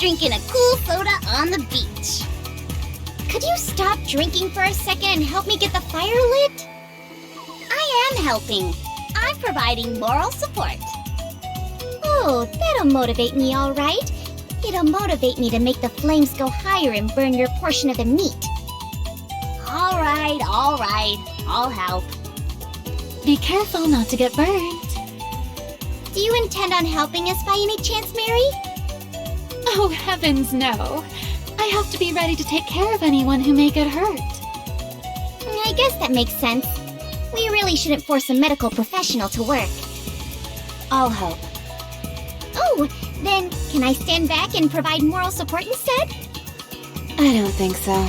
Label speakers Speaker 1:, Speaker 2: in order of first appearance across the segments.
Speaker 1: drinking a cool soda on the beach. Could you stop drinking for a second and help me get the fire lit? I am helping. I'm providing moral support. Oh, that'll motivate me, all right. It'll motivate me to make the flames go higher and burn your portion of the meat. All right, I'll help.
Speaker 2: Be careful not to get burned.
Speaker 1: Do you intend on helping us by any chance, Mary?
Speaker 2: Oh, heavens no. I have to be ready to take care of anyone who may get hurt.
Speaker 1: I guess that makes sense. We really shouldn't force a medical professional to work. I'll help. Oh, then can I stand back and provide moral support instead?
Speaker 2: I don't think so.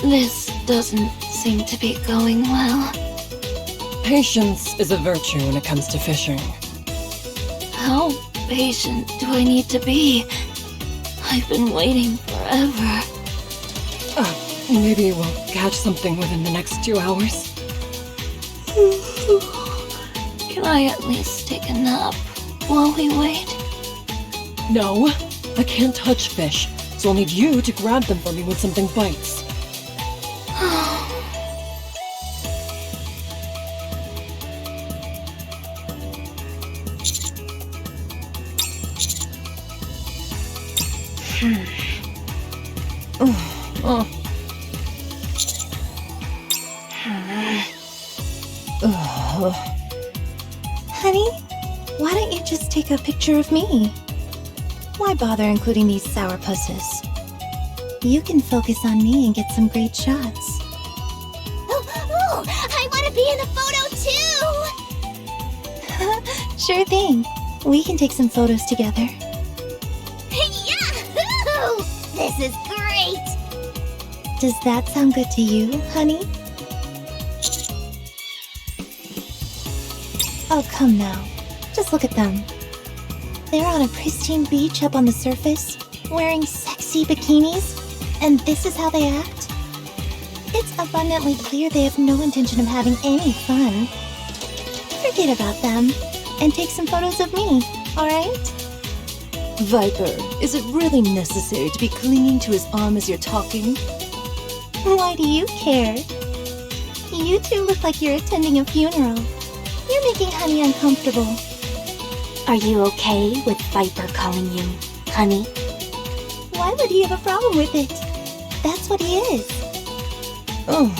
Speaker 2: This doesn't seem to be going well.
Speaker 3: Patience is a virtue when it comes to fishing.
Speaker 2: How patient do I need to be? I've been waiting forever.
Speaker 3: Maybe we'll catch something within the next 2 hours.
Speaker 2: Can I at least take a nap while we wait?
Speaker 3: No, I can't touch fish, so I'll need you to grab them for me when something bites.
Speaker 4: Honey, why don't you just take a picture of me? Why bother including these sourpusses? You can focus on me and get some great shots.
Speaker 1: Oh, I want to be in the photo too!
Speaker 4: Sure thing. We can take some photos together.
Speaker 1: Yahoo! This is great!
Speaker 4: Does that sound good to you, honey? Oh, come now. Just look at them. They're on a pristine beach up on the surface, wearing sexy bikinis, and this is how they act? It's abundantly clear they have no intention of having any fun. Forget about them, and take some photos of me, alright?
Speaker 5: Viper, is it really necessary to be clinging to his arm as you're talking?
Speaker 4: Why do you care? You two look like you're attending a funeral. You're making Honey uncomfortable.
Speaker 1: Are you okay with Viper calling you honey?
Speaker 4: Why would he have a problem with it? That's what he is.
Speaker 5: Oh.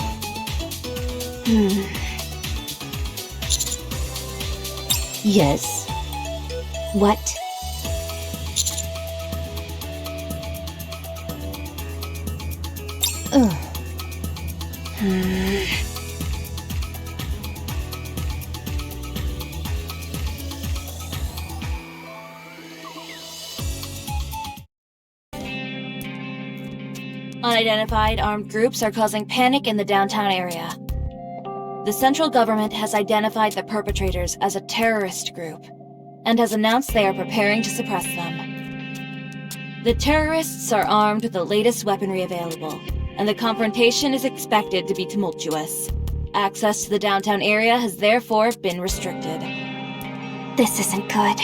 Speaker 5: Yes.
Speaker 1: What?
Speaker 2: Unidentified armed groups are causing panic in the downtown area. The central government has identified the perpetrators as a terrorist group and has announced they are preparing to suppress them. The terrorists are armed with the latest weaponry available, and the confrontation is expected to be tumultuous. Access to the downtown area has therefore been restricted.
Speaker 1: This isn't good.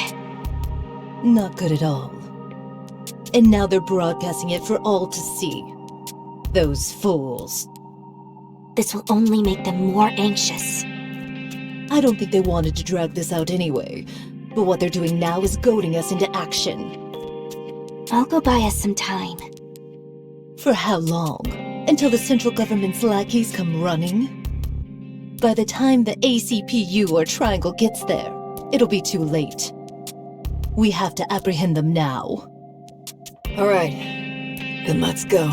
Speaker 5: Not good at all. And now they're broadcasting it for all to see. Those fools.
Speaker 1: This will only make them more anxious.
Speaker 5: I don't think they wanted to drag this out anyway, but what they're doing now is goading us into action.
Speaker 1: I'll go buy us some time.
Speaker 5: For how long? Until the central government's lackeys come running? By the time the ACPU or Triangle gets there, it'll be too late. We have to apprehend them now.
Speaker 6: All right, then let's go.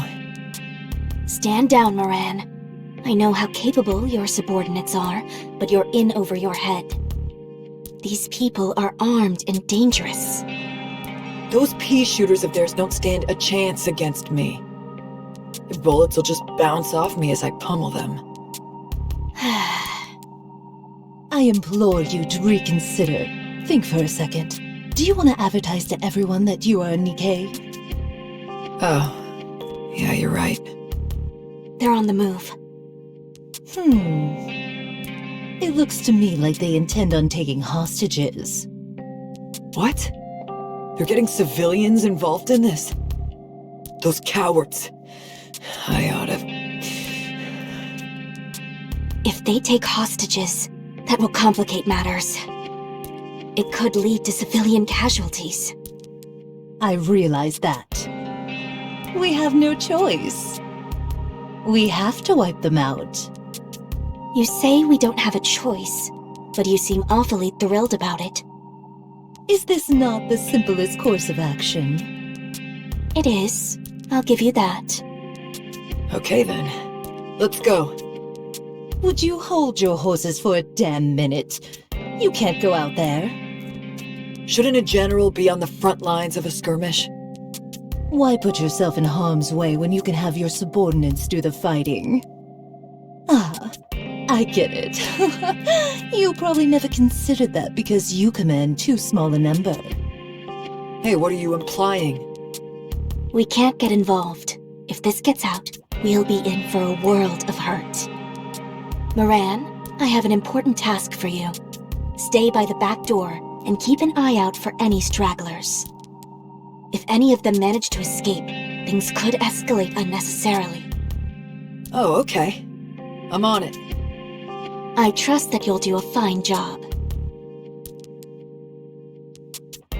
Speaker 1: Stand down, Moran. I know how capable your subordinates are, but you're in over your head. These people are armed and dangerous.
Speaker 6: Those pea shooters of theirs don't stand a chance against me. The bullets will just bounce off me as I pummel them.
Speaker 5: I implore you to reconsider. Think for a second. Do you want to advertise to everyone that you are a Nikke?
Speaker 6: Oh, yeah, you're right.
Speaker 1: They're on the move.
Speaker 5: It looks to me like they intend on taking hostages.
Speaker 6: What? They're getting civilians involved in this? Those cowards. I oughta...
Speaker 7: If they take hostages, that will complicate matters. It could lead to civilian casualties.
Speaker 5: I realize that. We have no choice. We have to wipe them out.
Speaker 7: You say we don't have a choice, but you seem awfully thrilled about it.
Speaker 5: Is this not the simplest course of action?
Speaker 7: It is. I'll give you that.
Speaker 6: Okay then. Let's go.
Speaker 5: Would you hold your horses for a damn minute? You can't go out there.
Speaker 6: Shouldn't a general be on the front lines of a skirmish?
Speaker 5: Why put yourself in harm's way when you can have your subordinates do the fighting? Ah, I get it. You probably never considered that because you command too small a number.
Speaker 6: Hey, what are you implying?
Speaker 7: We can't get involved. If this gets out, we'll be in for a world of hurt. Moran, I have an important task for you. Stay by the back door and keep an eye out for any stragglers. If any of them manage to escape, things could escalate unnecessarily.
Speaker 6: Oh, okay. I'm on it.
Speaker 7: I trust that you'll do a fine job.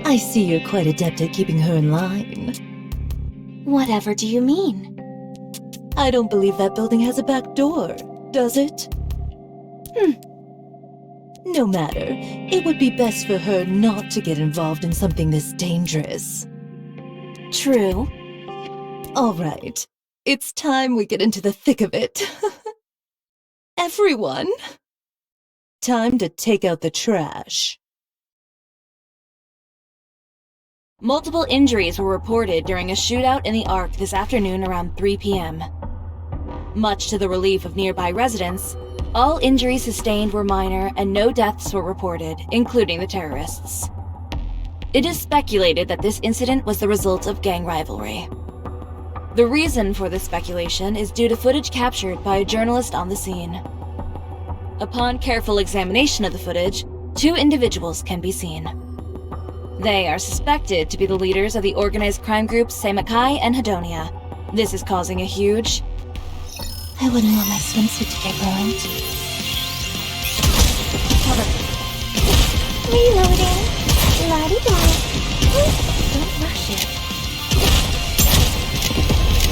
Speaker 5: I see you're quite adept at keeping her in line.
Speaker 7: Whatever do you mean?
Speaker 5: I don't believe that building has a back door, does it? No matter. It would be best for her not to get involved in something this dangerous.
Speaker 7: True.
Speaker 5: All right. It's time we get into the thick of it. Everyone, time to take out the trash.
Speaker 2: Multiple injuries were reported during a shootout in the Ark this afternoon around 3 p.m. Much to the relief of nearby residents, all injuries sustained were minor and no deaths were reported, including the terrorists. It is speculated that this incident was the result of gang rivalry. The reason for this speculation is due to footage captured by a journalist on the scene. Upon careful examination of the footage, 2 individuals can be seen. They are suspected to be the leaders of the organized crime groups Seimakai and Hedonia. This is causing a huge...
Speaker 4: I wouldn't want my swimsuit to get ruined. Reloading. La-di-da.
Speaker 7: Don't rush it.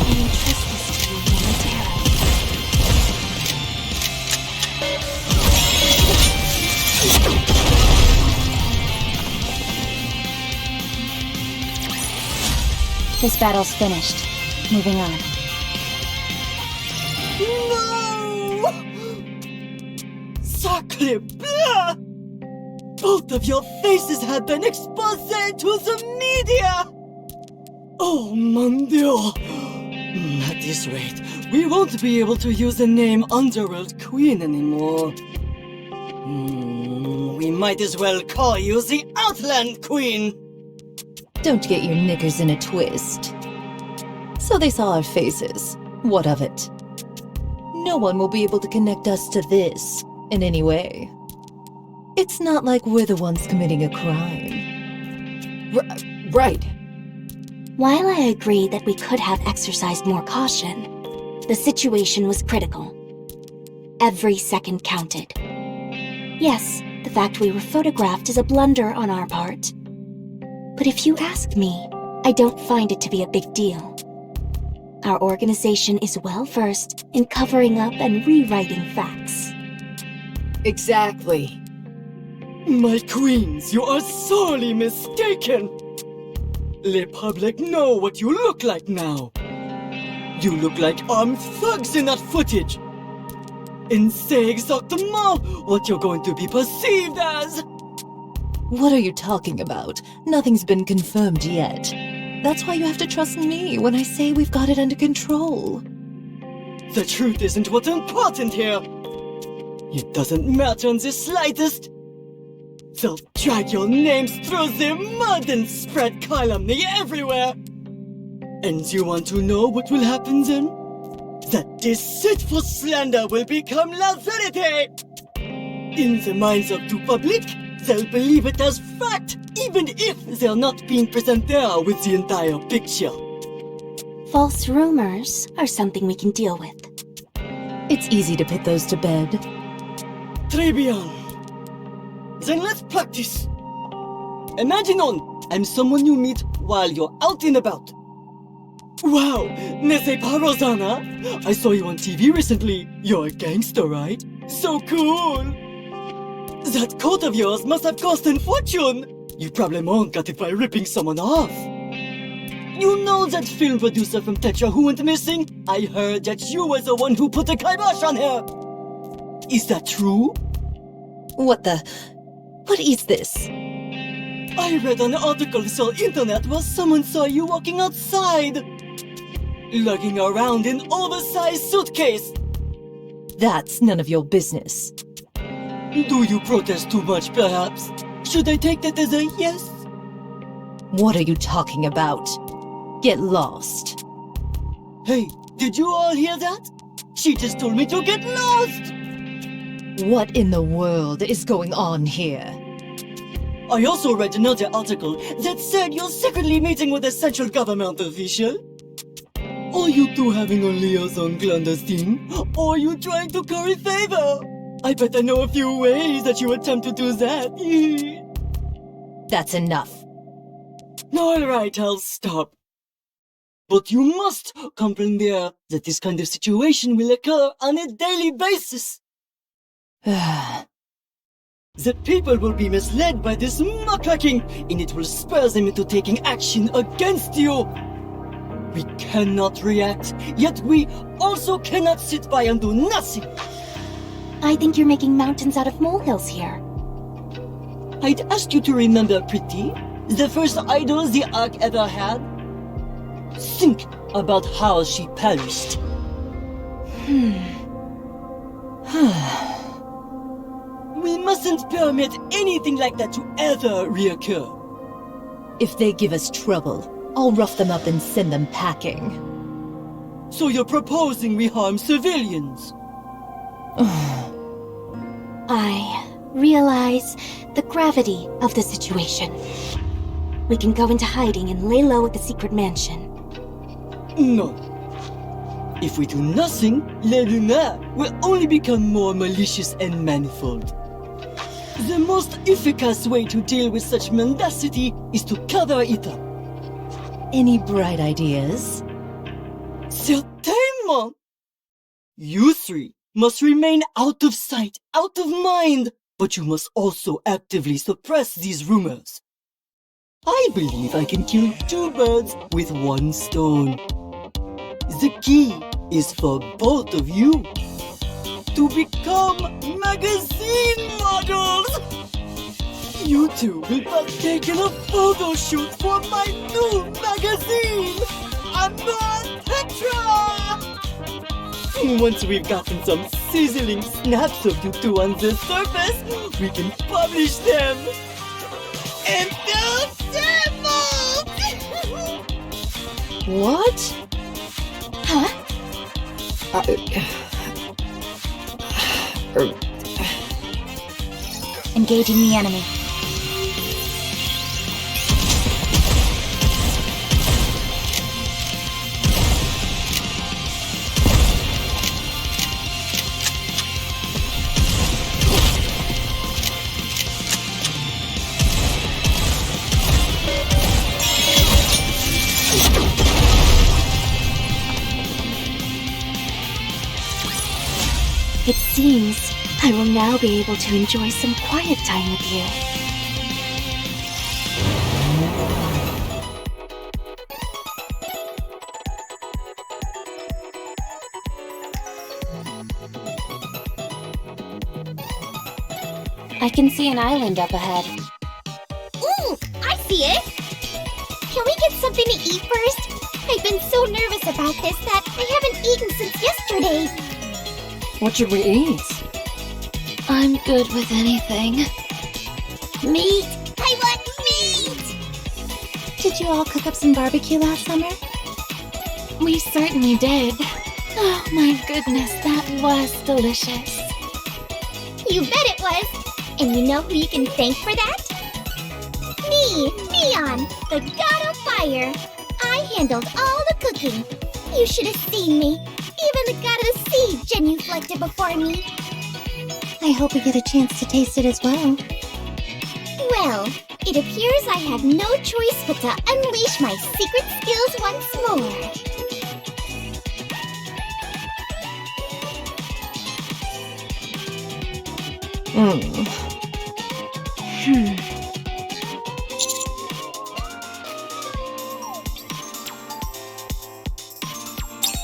Speaker 7: I entrust this to you momentarily. This battle's finished. Moving on.
Speaker 8: No! Sacre bleu! Both of your faces have been exposed to the media! Oh, mon Dieu! At this rate, we won't be able to use the name Underworld Queen anymore. We might as well call you the Outland Queen!
Speaker 5: Don't get your knickers in a twist. So they saw our faces. What of it? No one will be able to connect us to this in any way. It's not like we're the ones committing a crime.
Speaker 6: Right.
Speaker 7: While I agree that we could have exercised more caution, the situation was critical. Every second counted. Yes, the fact we were photographed is a blunder on our part. But if you ask me, I don't find it to be a big deal. Our organization is well versed in covering up and rewriting facts.
Speaker 6: Exactly.
Speaker 8: My queens, you are sorely mistaken! Le public know what you look like now. You look like armed thugs in that footage. And say exactement what you're going to be perceived as.
Speaker 5: What are you talking about? Nothing's been confirmed yet. That's why you have to trust me when I say we've got it under control.
Speaker 8: The truth isn't what's important here. It doesn't matter in the slightest. They'll drag your names through the mud and spread calumny everywhere. And you want to know what will happen then? That deceitful slander will become la verite! In the minds of the public, they'll believe it as fact, even if they're not being present there with the entire picture.
Speaker 7: False rumors are something we can deal with.
Speaker 5: It's easy to put those to bed.
Speaker 8: Très bien. Then let's practice. Imagine I'm someone you meet while you're out and about. Wow, n'est-ce pas, Rosanna? I saw you on TV recently. You're a gangster, right? So cool! That coat of yours must have cost a fortune! You probably got it by ripping someone off. You know that film producer from Tetra who went missing? I heard that you were the one who put the kibosh on her! Is that true?
Speaker 5: What is this?
Speaker 8: I read an article on the internet where someone saw you walking outside, lugging around an oversized suitcase.
Speaker 5: That's none of your business.
Speaker 8: Do you protest too much, perhaps? Should I take that as a yes?
Speaker 5: What are you talking about? Get lost.
Speaker 8: Hey, did you all hear that? She just told me to get lost!
Speaker 5: What in the world is going on here?
Speaker 8: I also read another article that said you're secretly meeting with a central government official. Are you two having a liaison clandestine? Or are you trying to curry favor? I bet I know a few ways that you attempt to do that.
Speaker 5: That's enough.
Speaker 8: Alright, I'll stop. But you must comprehend that this kind of situation will occur on a daily basis. The people will be misled by this muckraking, and it will spur them into taking action against you. We cannot react, yet we also cannot sit by and do nothing.
Speaker 7: I think you're making mountains out of molehills here.
Speaker 8: I'd ask you to remember, Pretty, the first idol the Ark ever had. Think about how she perished. We mustn't permit anything like that to ever reoccur.
Speaker 5: If they give us trouble, I'll rough them up and send them packing.
Speaker 8: So you're proposing we harm civilians?
Speaker 7: I realize the gravity of the situation. We can go into hiding and lay low at the secret mansion.
Speaker 8: No. If we do nothing, Les Lunaires will only become more malicious and manifold. The most efficacious way to deal with such mendacity is to cover it up.
Speaker 5: Any bright ideas?
Speaker 8: Certainement! You three must remain out of sight, out of mind, but you must also actively suppress these rumors. I believe I can kill two birds with one stone. The key is for both of you to become magazine models! You two will partake in a photo shoot for my new magazine! Amon Petra! Once we've gotten some sizzling snaps of you two on the surface, we can publish them! Entertainment!
Speaker 5: What?
Speaker 7: Huh?
Speaker 1: Engaging the enemy.
Speaker 7: It seems I will now be able to enjoy some quiet time with you. I can see an island up ahead.
Speaker 1: Ooh, I see it! Can we get something to eat first? I've been so nervous about this that I haven't eaten since yesterday.
Speaker 3: What should we eat?
Speaker 2: I'm good with anything.
Speaker 1: Meat! I want meat!
Speaker 4: Did you all cook up some barbecue last summer?
Speaker 2: We certainly did. Oh my goodness, that was delicious.
Speaker 1: You bet it was! And you know who you can thank for that? Me, Neon, the god of fire! I handled all the cooking. You should have seen me. Even the god of the sea genuflected before me.
Speaker 4: I hope we get a chance to taste it as well.
Speaker 1: Well, it appears I have no choice but to unleash my secret skills once more.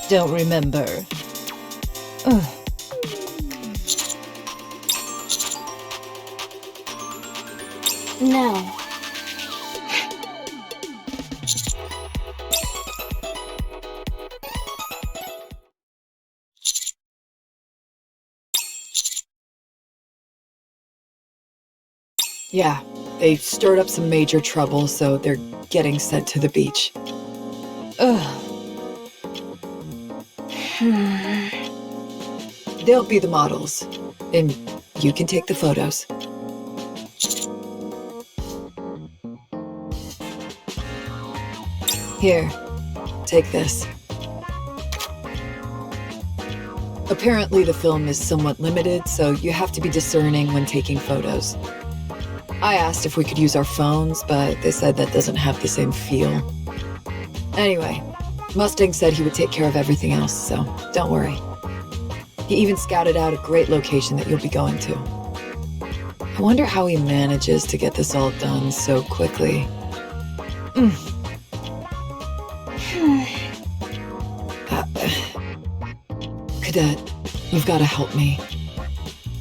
Speaker 5: Don't remember. Ugh.
Speaker 7: No.
Speaker 6: Yeah, they stirred up some major trouble, so they're getting sent to the beach.
Speaker 5: Ugh.
Speaker 6: They'll be the models, and you can take the photos. Here, take this. Apparently the film is somewhat limited, so you have to be discerning when taking photos. I asked if we could use our phones, but they said that doesn't have the same feel. Anyway, Mustang said he would take care of everything else, so don't worry. He even scouted out a great location that you'll be going to. I wonder how he manages to get this all done so quickly. Cadet, you've got to help me.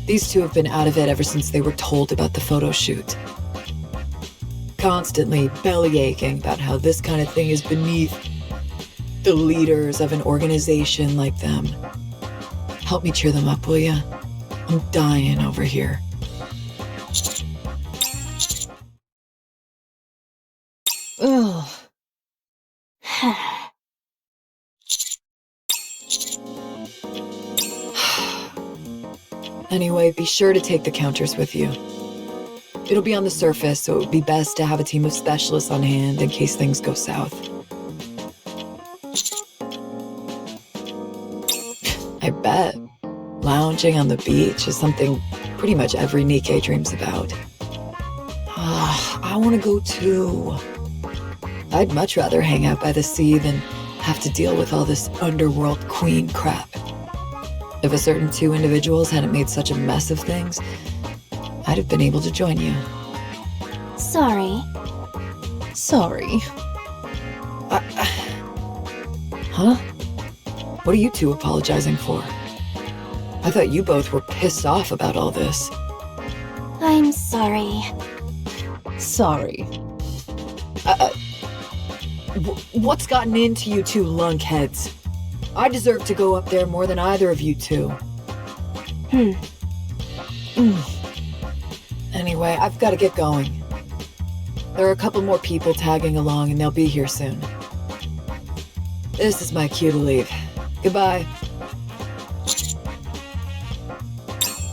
Speaker 6: These two have been out of it ever since they were told about the photo shoot. Constantly bellyaching about how this kind of thing is beneath the leaders of an organization like them. Help me cheer them up, will ya? I'm dying over here.
Speaker 5: Ugh.
Speaker 6: Anyway, be sure to take the counters with you. It'll be on the surface, so it would be best to have a team of specialists on hand in case things go south. I bet. Lounging on the beach is something pretty much every Nikke dreams about. I want to go too. I'd much rather hang out by the sea than have to deal with all this underworld queen crap. If a certain two individuals hadn't made such a mess of things, I'd have been able to join you.
Speaker 7: Sorry.
Speaker 5: Sorry.
Speaker 6: Huh? What are you two apologizing for? I thought you both were pissed off about all this.
Speaker 7: I'm sorry.
Speaker 5: Sorry.
Speaker 6: What's gotten into you two lunkheads? I deserve to go up there more than either of you two. Anyway, I've got to get going. There are a couple more people tagging along and they'll be here soon. This is my cue to leave. Goodbye.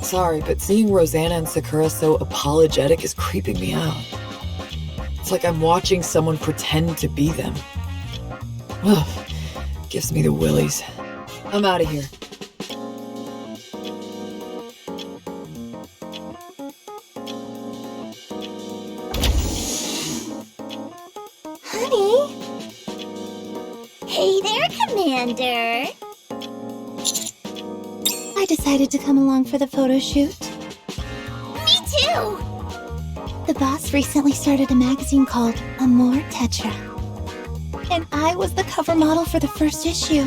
Speaker 6: Sorry, but seeing Rosanna and Sakura so apologetic is creeping me out. It's like I'm watching someone pretend to be them. Ugh, gives me the willies. I'm out of here.
Speaker 1: Honey? Hey there, Commander.
Speaker 4: I decided to come along for the photo shoot.
Speaker 1: Me too.
Speaker 4: The boss recently started a magazine called Amor Tetra. And I was the cover model for the first issue.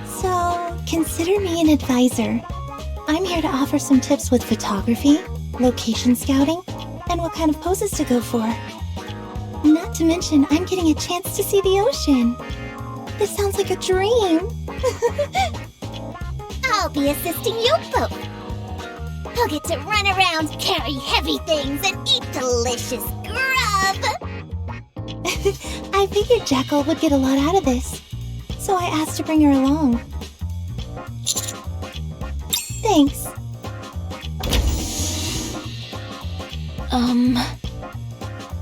Speaker 4: So, consider me an advisor. I'm here to offer some tips with photography, location scouting, and what kind of poses to go for. Not to mention, I'm getting a chance to see the ocean. This sounds like a dream.
Speaker 1: I'll be assisting you both. I'll get to run around, carry heavy things, and eat delicious grub.
Speaker 4: I figured Jackal would get a lot out of this, so I asked to bring her along. Thanks.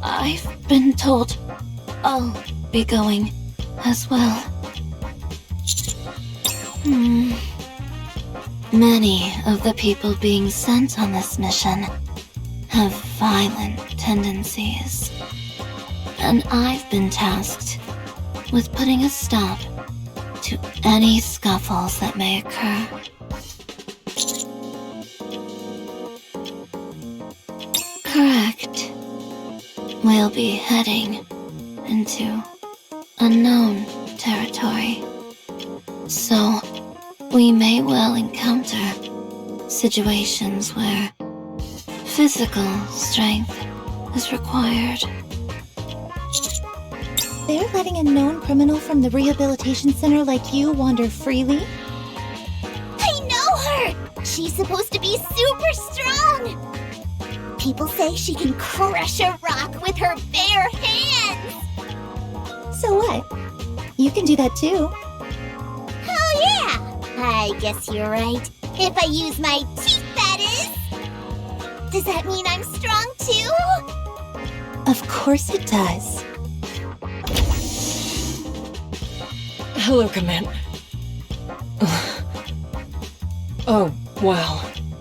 Speaker 2: I've been told I'll be going as well. Many of the people being sent on this mission have violent tendencies, and I've been tasked with putting a stop to any scuffles that may occur. Correct. We'll be heading into unknown territory, so we may well encounter situations where physical strength is required.
Speaker 4: They're letting a known criminal from the rehabilitation center like you wander freely?
Speaker 1: I know her! She's supposed to be super strong! People say she can crush a rock with her bare hands!
Speaker 4: So what? You can do that too.
Speaker 1: Oh yeah! I guess you're right. If I use my teeth, that is! Does that mean I'm strong too?
Speaker 4: Of course it does.
Speaker 3: Hello, Command. Oh, wow.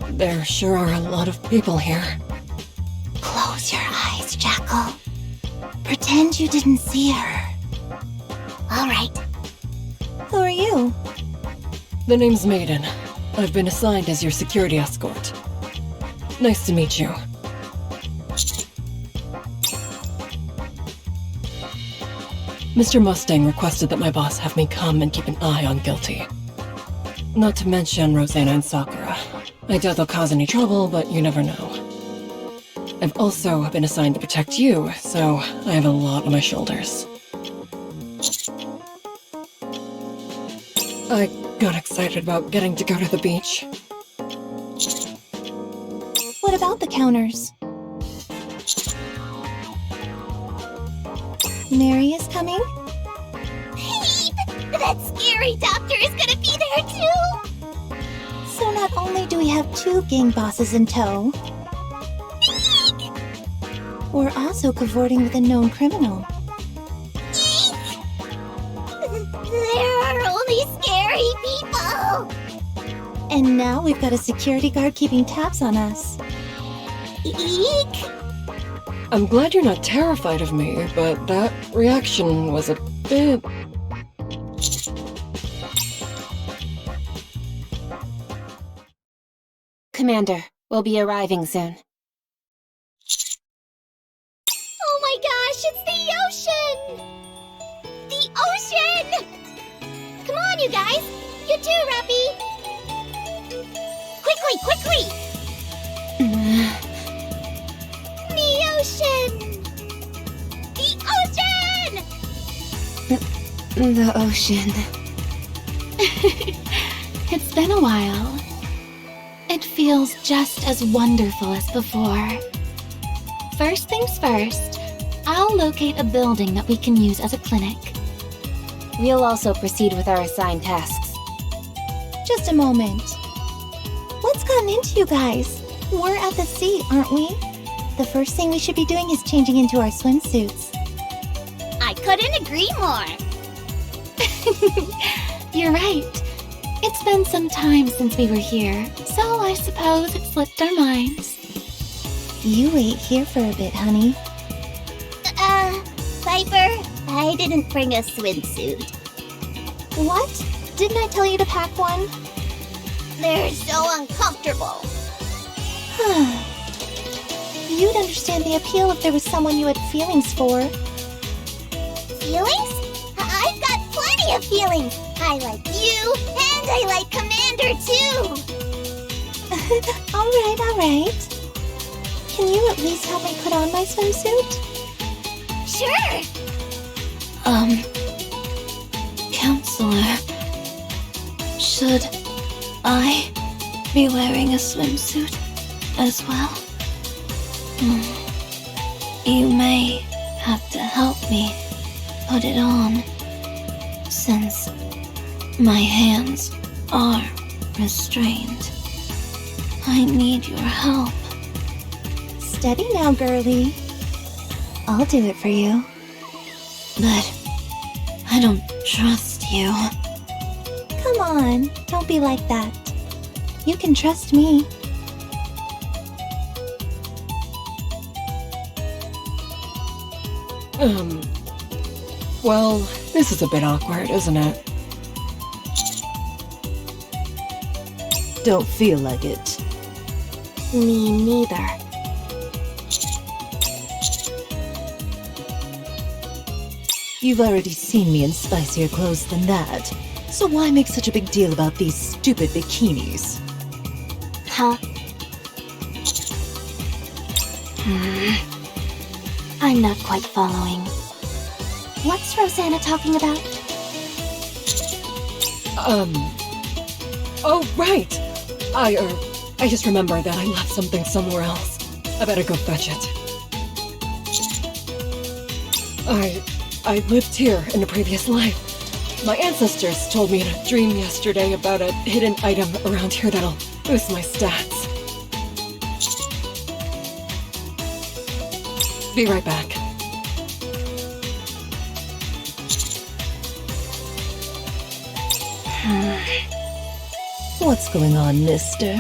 Speaker 3: There sure are a lot of people here.
Speaker 4: Close your eyes, Jackal. Pretend you didn't see her.
Speaker 1: All right.
Speaker 4: Who are you?
Speaker 3: The name's Maiden. I've been assigned as your security escort. Nice to meet you. Mr. Mustang requested that my boss have me come and keep an eye on Guilty. Not to mention Rosanna and Sakura. I doubt they'll cause any trouble, but you never know. I've also been assigned to protect you, so I have a lot on my shoulders. I got excited about getting to go to the beach.
Speaker 4: What about the counters? Mary is coming?
Speaker 1: Peep! That scary doctor is gonna be there too!
Speaker 4: So not only do we have two gang bosses in tow, we're also cavorting with a known criminal.
Speaker 1: There are only scary people!
Speaker 4: And now we've got a security guard keeping tabs on us.
Speaker 1: Eek!
Speaker 3: I'm glad you're not terrified of me, but that reaction was a bit...
Speaker 2: Commander, we'll be arriving soon.
Speaker 1: Oh my gosh, it's the ocean! The ocean! Come on, you guys! You too, Rappy! Quickly! The ocean! The ocean!
Speaker 2: The ocean.
Speaker 7: It's been a while. It feels just as wonderful as before. First things first, I'll locate a building that we can use as a clinic.
Speaker 2: We'll also proceed with our assigned tasks.
Speaker 4: Just a moment. What's gotten into you guys? We're at the sea, aren't we? The first thing we should be doing is changing into our swimsuits.
Speaker 1: I couldn't agree more!
Speaker 7: You're right. It's been some time since we were here, so I suppose it slipped our minds.
Speaker 4: You wait here for a bit, honey.
Speaker 1: Piper, I didn't bring a swimsuit.
Speaker 4: What? Didn't I tell you to pack one?
Speaker 1: They're so uncomfortable.
Speaker 4: You'd understand the appeal if there was someone you had feelings for.
Speaker 1: Feelings? I've got plenty of feelings. I like you, and I like Commander too.
Speaker 4: All right. Can you at least help me put on my swimsuit?
Speaker 1: Sure.
Speaker 2: Counselor, should I be wearing a swimsuit as well? You may have to help me put it on, since my hands are restrained. I need your help.
Speaker 4: Steady now, girlie. I'll do it for you.
Speaker 7: But I don't trust you.
Speaker 4: Come on, don't be like that. You can trust me.
Speaker 3: Well, this is a bit awkward, isn't it?
Speaker 5: Don't feel like it.
Speaker 7: Me neither.
Speaker 5: You've already seen me in spicier clothes than that. So why make such a big deal about these stupid bikinis?
Speaker 7: Huh? I'm not quite following. What's Rosanna talking about?
Speaker 3: Oh, right! I just remembered that I left something somewhere else. I better go fetch it. I lived here in a previous life. My ancestors told me in a dream yesterday about a hidden item around here that'll boost my stats. Be right back.
Speaker 5: What's going on, mister?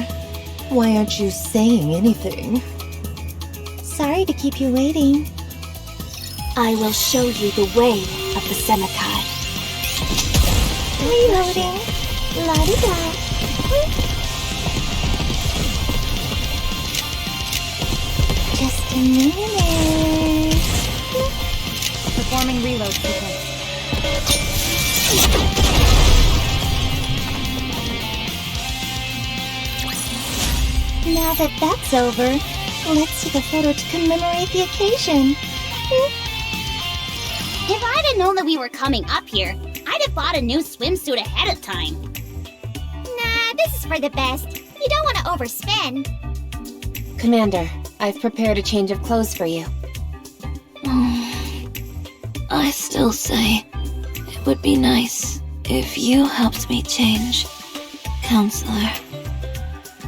Speaker 5: Why aren't you saying anything?
Speaker 4: Sorry to keep you waiting.
Speaker 7: I will show you the way of the Senekai.
Speaker 4: Reloading. La-di-da. Just a minute.
Speaker 2: Performing reload sequence.
Speaker 4: Now that that's over, let's take a photo to commemorate the occasion.
Speaker 1: If I'd have known that we were coming up here, I'd have bought a new swimsuit ahead of time. Nah, this is for the best. You don't want to overspend.
Speaker 2: Commander, I've prepared a change of clothes for you.
Speaker 7: I still say it would be nice if you helped me change, Counselor.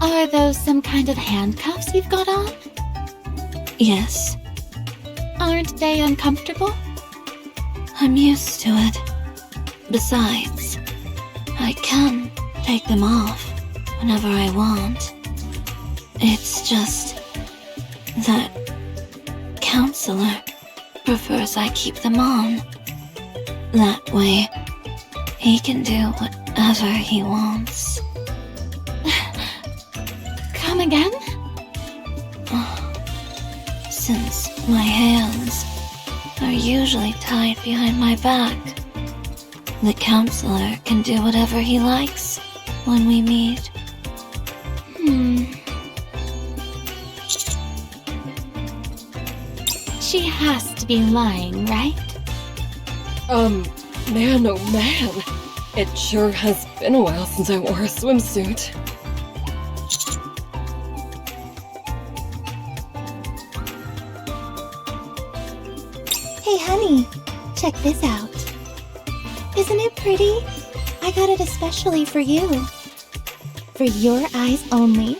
Speaker 7: Are those some kind of handcuffs you've got on? Yes. Aren't they uncomfortable? I'm used to it. Besides, I can take them off whenever I want. It's just that Counselor prefers I keep them on. That way, he can do whatever he wants. Come again? Since my hands are usually tied behind my back, the Counselor can do whatever he likes when we meet. She has to be lying, right?
Speaker 3: Man, oh man. It sure has been a while since I wore a swimsuit.
Speaker 4: Hey, honey, check this out. Isn't it pretty? I got it especially for you. For your eyes only.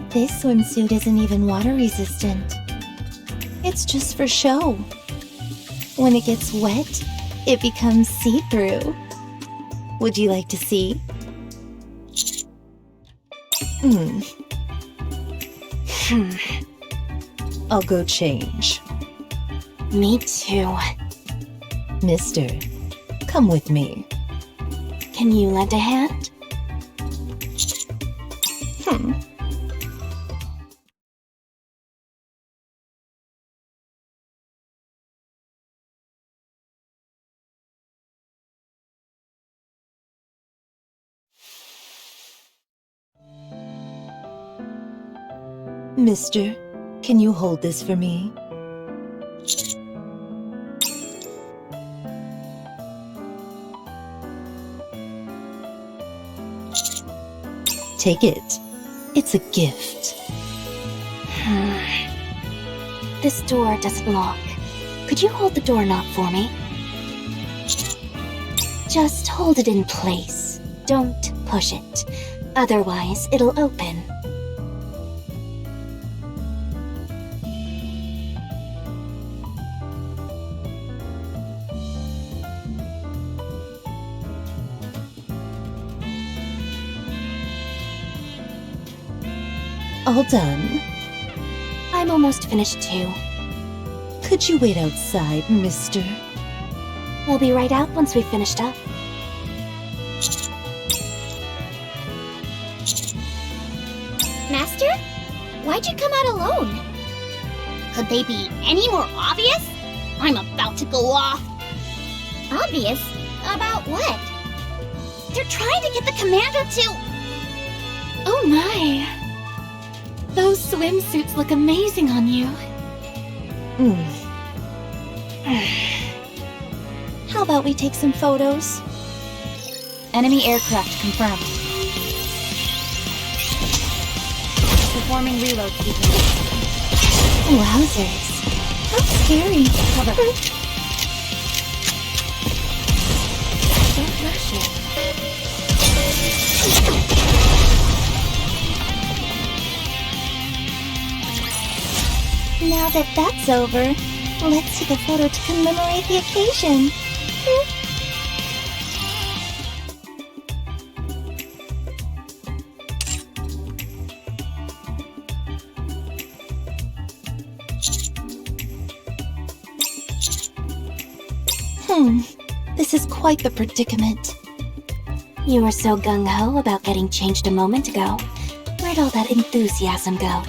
Speaker 4: This swimsuit isn't even water resistant. It's just for show. When it gets wet, it becomes see-through. Would you like to see?
Speaker 5: I'll go change.
Speaker 7: Me too.
Speaker 5: Mister, come with me.
Speaker 7: Can you lend a hand?
Speaker 5: Mister, can you hold this for me? Take it. It's a gift.
Speaker 7: This door doesn't lock. Could you hold the doorknob for me? Just hold it in place. Don't push it. Otherwise, it'll open.
Speaker 5: All done.
Speaker 7: I'm almost finished too.
Speaker 5: Could you wait outside, mister?
Speaker 7: We'll be right out once we've finished up.
Speaker 1: Master? Why'd you come out alone? Could they be any more obvious? I'm about to go off. Obvious? About what? They're trying to get the commander to...
Speaker 7: Oh my! Those swimsuits look amazing on you.
Speaker 4: How about we take some photos?
Speaker 2: Enemy aircraft confirmed. Performing reload sequence.
Speaker 4: Wowzers. How scary.
Speaker 2: Cover. Don't rush it.
Speaker 4: Now that that's over, let's take a photo to commemorate the occasion. This is quite the predicament.
Speaker 7: You were so gung-ho about getting changed a moment ago. Where'd all that enthusiasm go?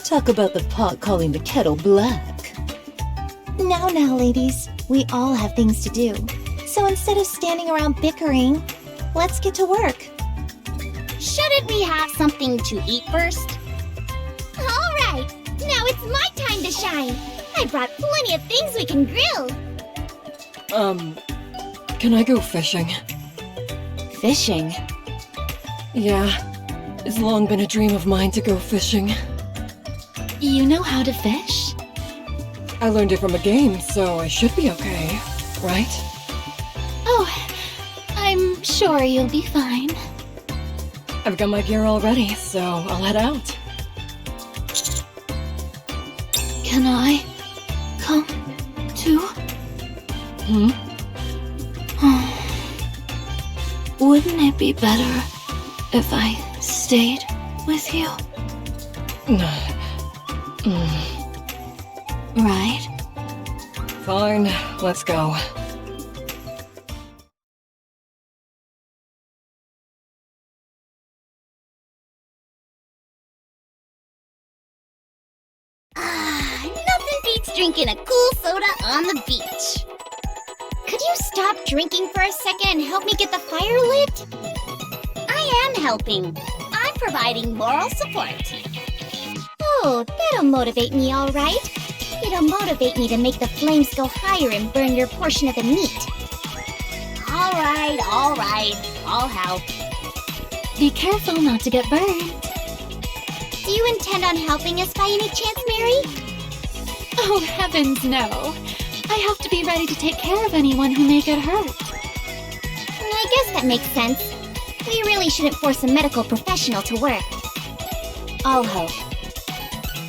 Speaker 5: Talk about the pot calling the kettle black.
Speaker 4: Now, ladies, we all have things to do. So instead of standing around bickering, let's get to work.
Speaker 1: Shouldn't we have something to eat first? All right, now it's my time to shine. I brought plenty of things we can grill.
Speaker 3: Can I go fishing?
Speaker 2: Fishing?
Speaker 3: Yeah, it's long been a dream of mine to go fishing.
Speaker 7: You know how to fish?
Speaker 3: I learned it from a game, so I should be okay, right?
Speaker 7: Oh, I'm sure you'll be fine.
Speaker 3: I've got my gear all ready, so I'll head out.
Speaker 7: Can I come too? Wouldn't it be better if I stayed with you? Right?
Speaker 3: Fine, let's go.
Speaker 1: Nothing beats drinking a cool soda on the beach. Could you stop drinking for a second and help me get the fire lit? I am helping. I'm providing moral support. Oh, that'll motivate me, all right. It'll motivate me to make the flames go higher and burn your portion of the meat. All right, I'll help.
Speaker 7: Be careful not to get burned.
Speaker 1: Do you intend on helping us by any chance, Mary?
Speaker 7: Oh, heavens no. I have to be ready to take care of anyone who may get hurt.
Speaker 1: I guess that makes sense. We really shouldn't force a medical professional to work. I'll help.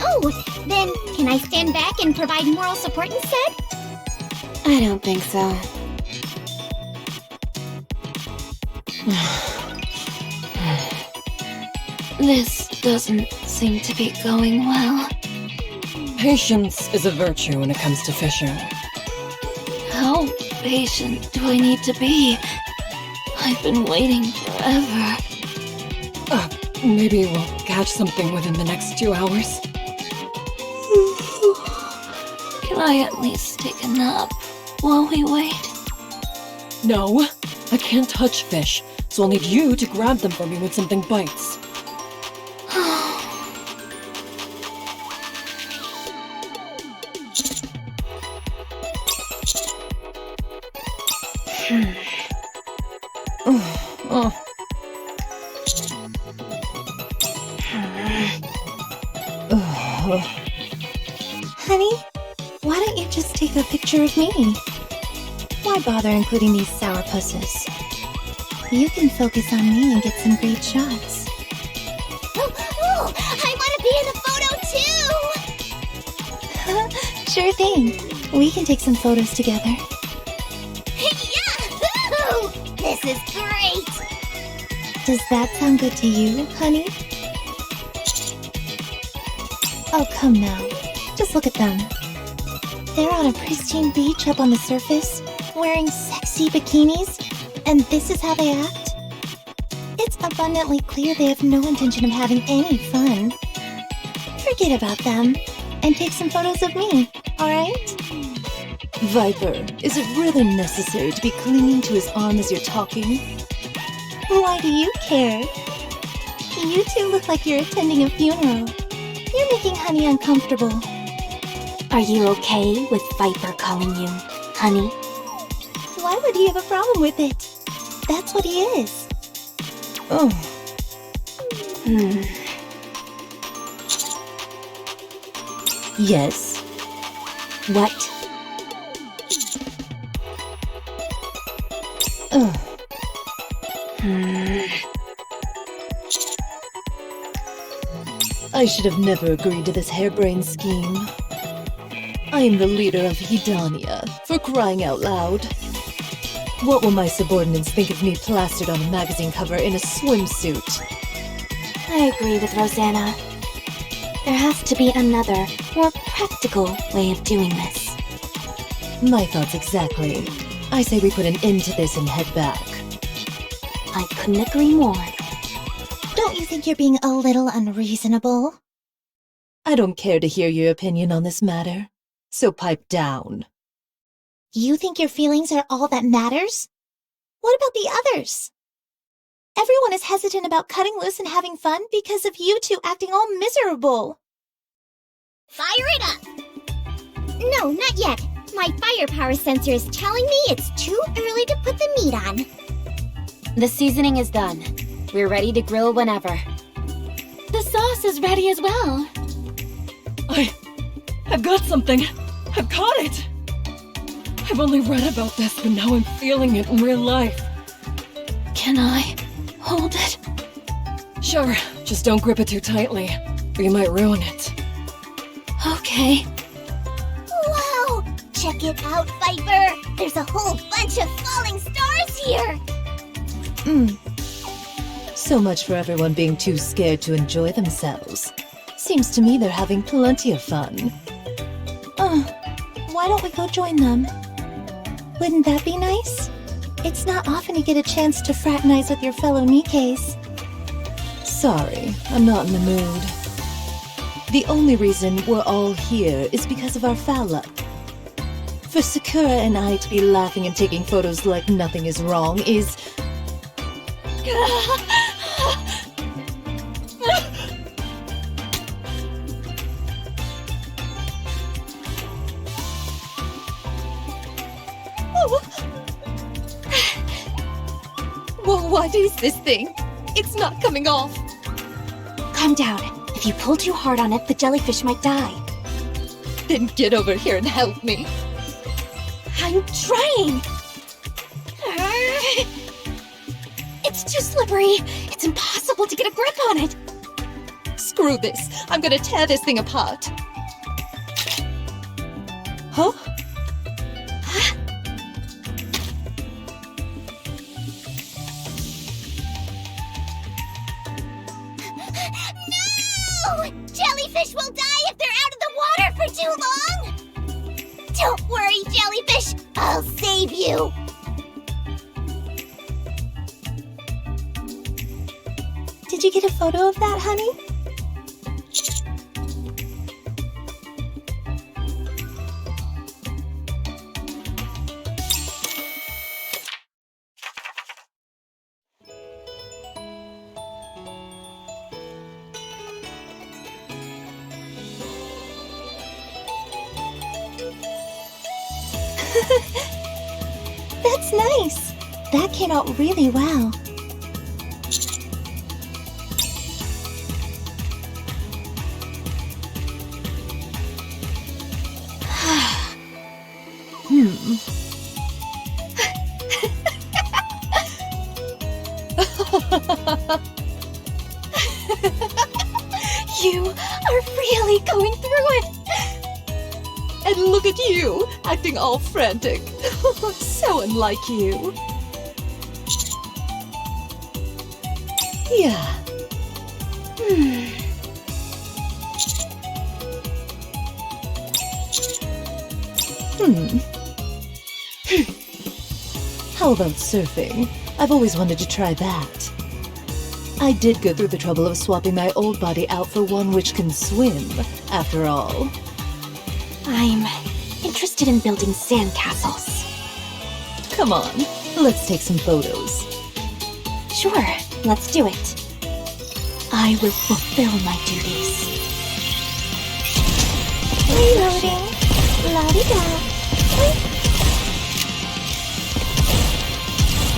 Speaker 1: Oh, then can I stand back and provide moral support instead?
Speaker 7: I don't think so. This doesn't seem to be going well.
Speaker 3: Patience is a virtue when it comes to fishing.
Speaker 7: How patient do I need to be? I've been waiting forever.
Speaker 3: Maybe we'll catch something within the next 2 hours.
Speaker 7: Can I at least take a nap while we wait?
Speaker 3: No, I can't touch fish, so I'll need you to grab them for me when something bites.
Speaker 4: Honey, why don't you just take a picture of me? Why bother including these sourpusses? You can focus on me and get some great shots.
Speaker 1: Oh, I want to be in the photo too!
Speaker 4: Sure thing. We can take some photos together.
Speaker 1: Yahoo! This is great!
Speaker 4: Does that sound good to you, honey? Oh, come now. Just look at them. They're on a pristine beach up on the surface, wearing sexy bikinis, and this is how they act? It's abundantly clear they have no intention of having any fun. Forget about them, and take some photos of me, alright?
Speaker 5: Viper, is it really necessary to be clinging to his arm as you're talking?
Speaker 4: Why do you care? You two look like you're attending a funeral. You're making Honey uncomfortable.
Speaker 7: Are you okay with Viper calling you honey?
Speaker 4: Why would he have a problem with it? That's what he is.
Speaker 3: Oh,
Speaker 5: Yes.
Speaker 7: What?
Speaker 5: Ugh. I should have never agreed to this harebrained scheme. I am the leader of Hedania, for crying out loud. What will my subordinates think of me plastered on a magazine cover in a swimsuit?
Speaker 7: I agree with Rosanna. There has to be another, more practical way of doing this.
Speaker 5: My thoughts exactly. I say we put an end to this and head back.
Speaker 7: I couldn't agree more.
Speaker 4: Don't you think you're being a little unreasonable?
Speaker 5: I don't care to hear your opinion on this matter, so pipe down.
Speaker 4: You think your feelings are all that matters? What about the others? Everyone is hesitant about cutting loose and having fun because of you two acting all miserable.
Speaker 1: Fire it up! No, not yet. My firepower sensor is telling me it's too early to put the meat on.
Speaker 2: The seasoning is done. We're ready to grill whenever.
Speaker 7: The sauce is ready as well.
Speaker 3: I've got something. I've caught it. I've only read about this, but now I'm feeling it in real life.
Speaker 2: Can I hold it?
Speaker 3: Sure, just don't grip it too tightly, or you might ruin it.
Speaker 2: Okay.
Speaker 1: Wow! Check it out, Viper! There's a whole bunch of falling stars here!
Speaker 5: So much for everyone being too scared to enjoy themselves. Seems to me they're having plenty of fun.
Speaker 4: Why don't we go join them? Wouldn't that be nice? It's not often you get a chance to fraternize with your fellow Nikkes.
Speaker 5: Sorry, I'm not in the mood. The only reason we're all here is because of our foul luck. For Sakura and I to be laughing and taking photos like nothing is wrong is...
Speaker 2: Well, what is this thing? It's not coming off.
Speaker 7: Calm down. If you pull too hard on it, the jellyfish might die.
Speaker 2: Then get over here and help me.
Speaker 7: I'm trying! It's too slippery. It's impossible to get a grip on it.
Speaker 2: Screw this. I'm gonna tear this thing apart.
Speaker 5: Huh?
Speaker 1: No! Jellyfish will die if they're out of the water for too long! Don't worry, Jellyfish! I'll save you!
Speaker 4: Did you get a photo of that, honey? That's nice. That came out really well.
Speaker 5: You are really going through it! And look at you, acting all frantic. So unlike you. Yeah. How about surfing? I've always wanted to try that. I did go through the trouble of swapping my old body out for one which can swim, after all.
Speaker 7: I'm interested in building sandcastles.
Speaker 5: Come on, let's take some photos.
Speaker 7: Sure, let's do it. I will fulfill my duties.
Speaker 4: Reloading. La-di-da.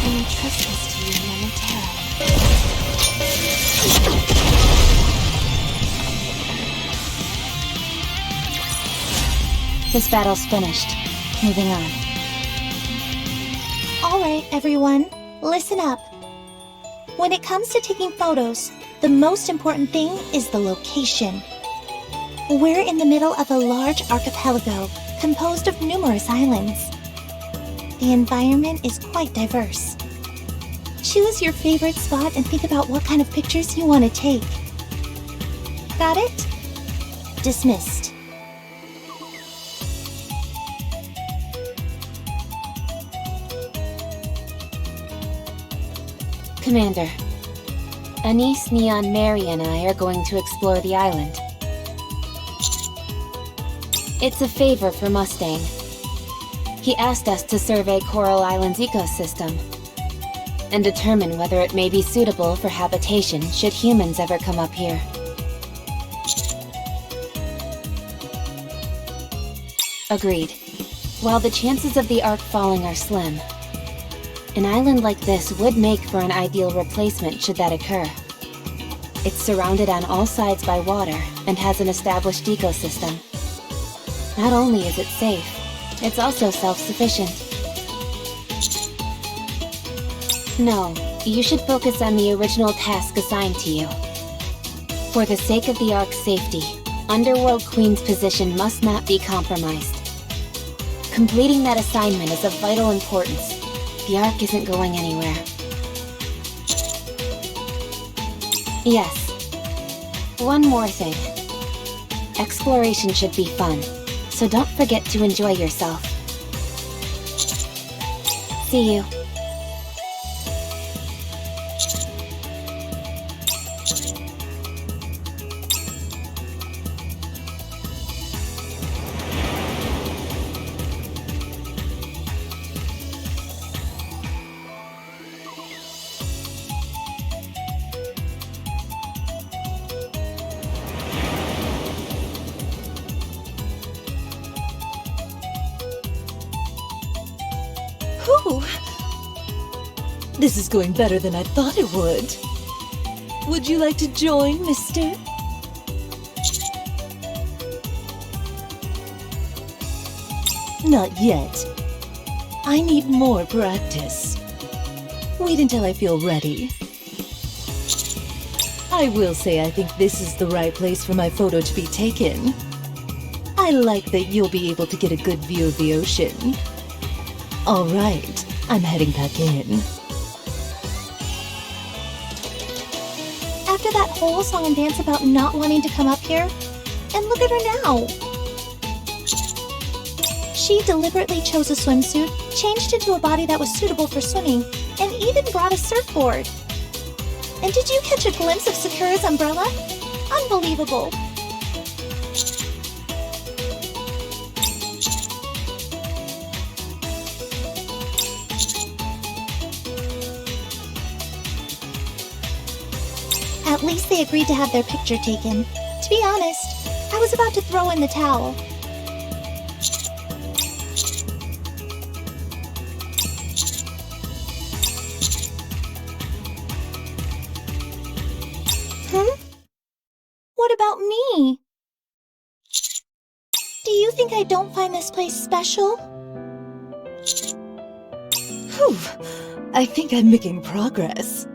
Speaker 7: I entrust this to you momentarily.
Speaker 2: This battle's finished. Moving on.
Speaker 4: Alright, everyone, listen up. When it comes to taking photos, the most important thing is the location. We're in the middle of a large archipelago composed of numerous islands. The environment is quite diverse. Choose your favorite spot and think about what kind of pictures you want to take. Got it? Dismissed.
Speaker 7: Commander, Anise, Neon, Mary, and I are going to explore the island. It's a favor for Mustang. He asked us to survey Coral Island's ecosystem and determine whether it may be suitable for habitation should humans ever come up here. Agreed. While the chances of the Ark falling are slim, an island like this would make for an ideal replacement should that occur. It's surrounded on all sides by water and has an established ecosystem. Not only is it safe, it's also self-sufficient. No, you should focus on the original task assigned to you. For the sake of the Ark's safety, Underworld Queen's position must not be compromised. Completing that assignment is of vital importance. The Ark isn't going anywhere. Yes. One more thing. Exploration should be fun, so don't forget to enjoy yourself. See you.
Speaker 5: Whew. This is going better than I thought it would. Would you like to join, mister? Not yet. I need more practice. Wait until I feel ready. I will say I think this is the right place for my photo to be taken. I like that you'll be able to get a good view of the ocean. All right, I'm heading back in.
Speaker 4: After that whole song and dance about not wanting to come up here, and look at her now. She deliberately chose a swimsuit, changed into a body that was suitable for swimming, and even brought a surfboard. And did you catch a glimpse of Sakura's umbrella? Unbelievable. At least they agreed to have their picture taken. To be honest, I was about to throw in the towel. What about me? Do you think I don't find this place special?
Speaker 5: Whew, I think I'm making progress.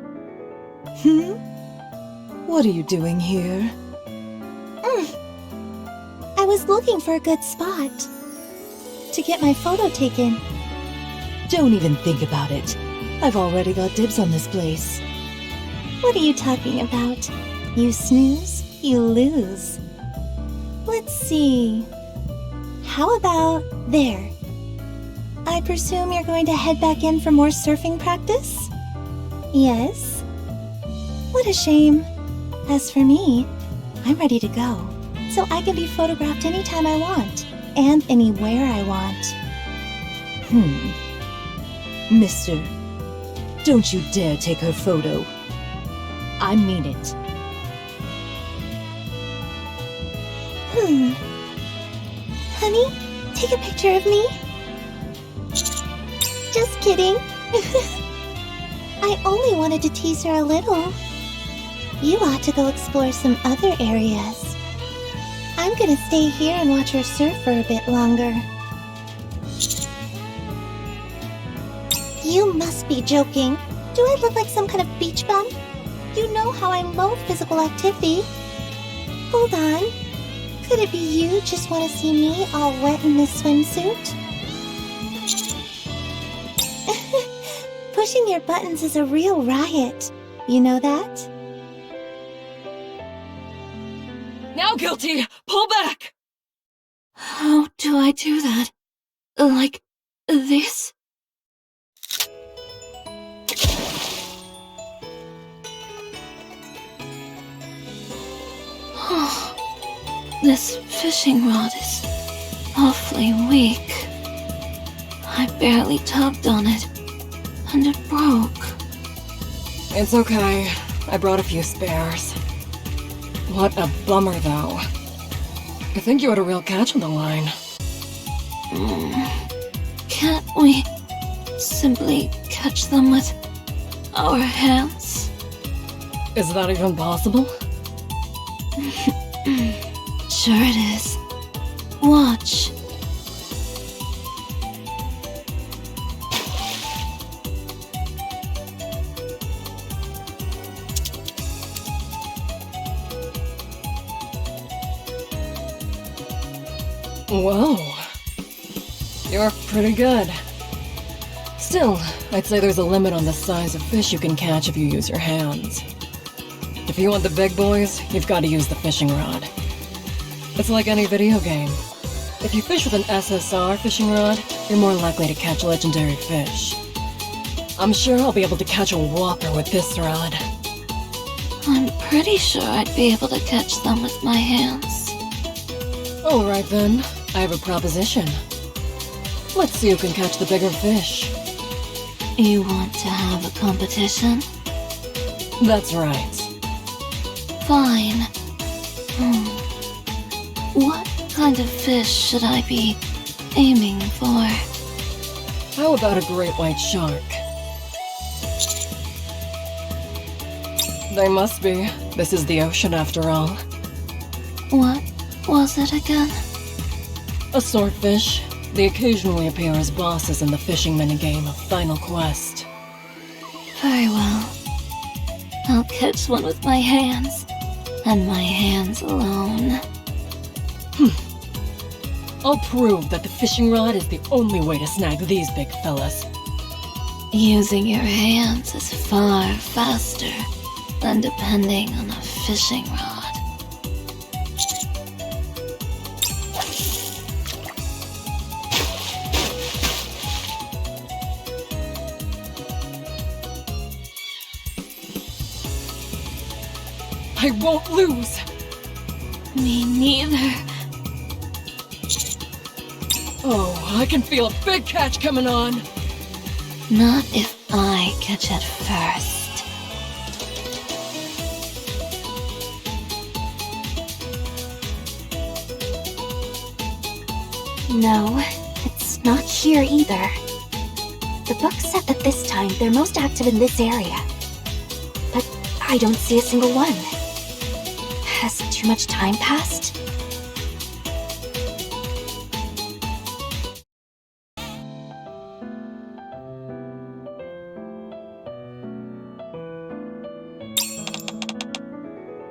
Speaker 5: What are you doing here?
Speaker 4: I was looking for a good spot to get my photo taken.
Speaker 5: Don't even think about it. I've already got dibs on this place.
Speaker 4: What are you talking about? You snooze, you lose. Let's see. How about there? I presume you're going to head back in for more surfing practice? Yes? What a shame. As for me, I'm ready to go, so I can be photographed anytime I want, and anywhere I want.
Speaker 5: Mister, don't you dare take her photo. I mean it.
Speaker 4: Honey, take a picture of me? Just kidding. I only wanted to tease her a little. You ought to go explore some other areas. I'm gonna stay here and watch her surf for a bit longer. You must be joking. Do I look like some kind of beach bum? You know how I loathe physical activity. Hold on. Could it be you just want to see me all wet in this swimsuit? Pushing your buttons is a real riot. You know that?
Speaker 3: Now, Guilty! Pull back!
Speaker 2: How do I do that? Like this? This fishing rod is awfully weak. I barely tugged on it, and it broke.
Speaker 3: It's okay. I brought a few spares. What a bummer, though. I think you had a real catch on the line.
Speaker 2: Can't we simply catch them with our hands?
Speaker 3: Is that even possible?
Speaker 2: Sure it is. Watch.
Speaker 3: Whoa. You're pretty good. Still, I'd say there's a limit on the size of fish you can catch if you use your hands. If you want the big boys, you've got to use the fishing rod. It's like any video game. If you fish with an SSR fishing rod, you're more likely to catch legendary fish. I'm sure I'll be able to catch a whopper with this rod.
Speaker 2: I'm pretty sure I'd be able to catch them with my hands.
Speaker 3: Alright then, I have a proposition. Let's see who can catch the bigger fish.
Speaker 2: You want to have a competition?
Speaker 3: That's right.
Speaker 2: Fine. What kind of fish should I be aiming for?
Speaker 3: How about a great white shark? They must be. This is the ocean after all.
Speaker 2: What was it again?
Speaker 3: A swordfish. They occasionally appear as bosses in the fishing minigame of Final Quest.
Speaker 2: Very well. I'll catch one with my hands, and my hands alone.
Speaker 3: I'll prove that the fishing rod is the only way to snag these big fellas.
Speaker 2: Using your hands is far faster than depending on a fishing rod.
Speaker 3: I won't lose!
Speaker 2: Me neither.
Speaker 3: Oh, I can feel a big catch coming on!
Speaker 2: Not if I catch it first.
Speaker 7: No, it's not here either. The book said that this time they're most active in this area. But I don't see a single one. Has too much time passed?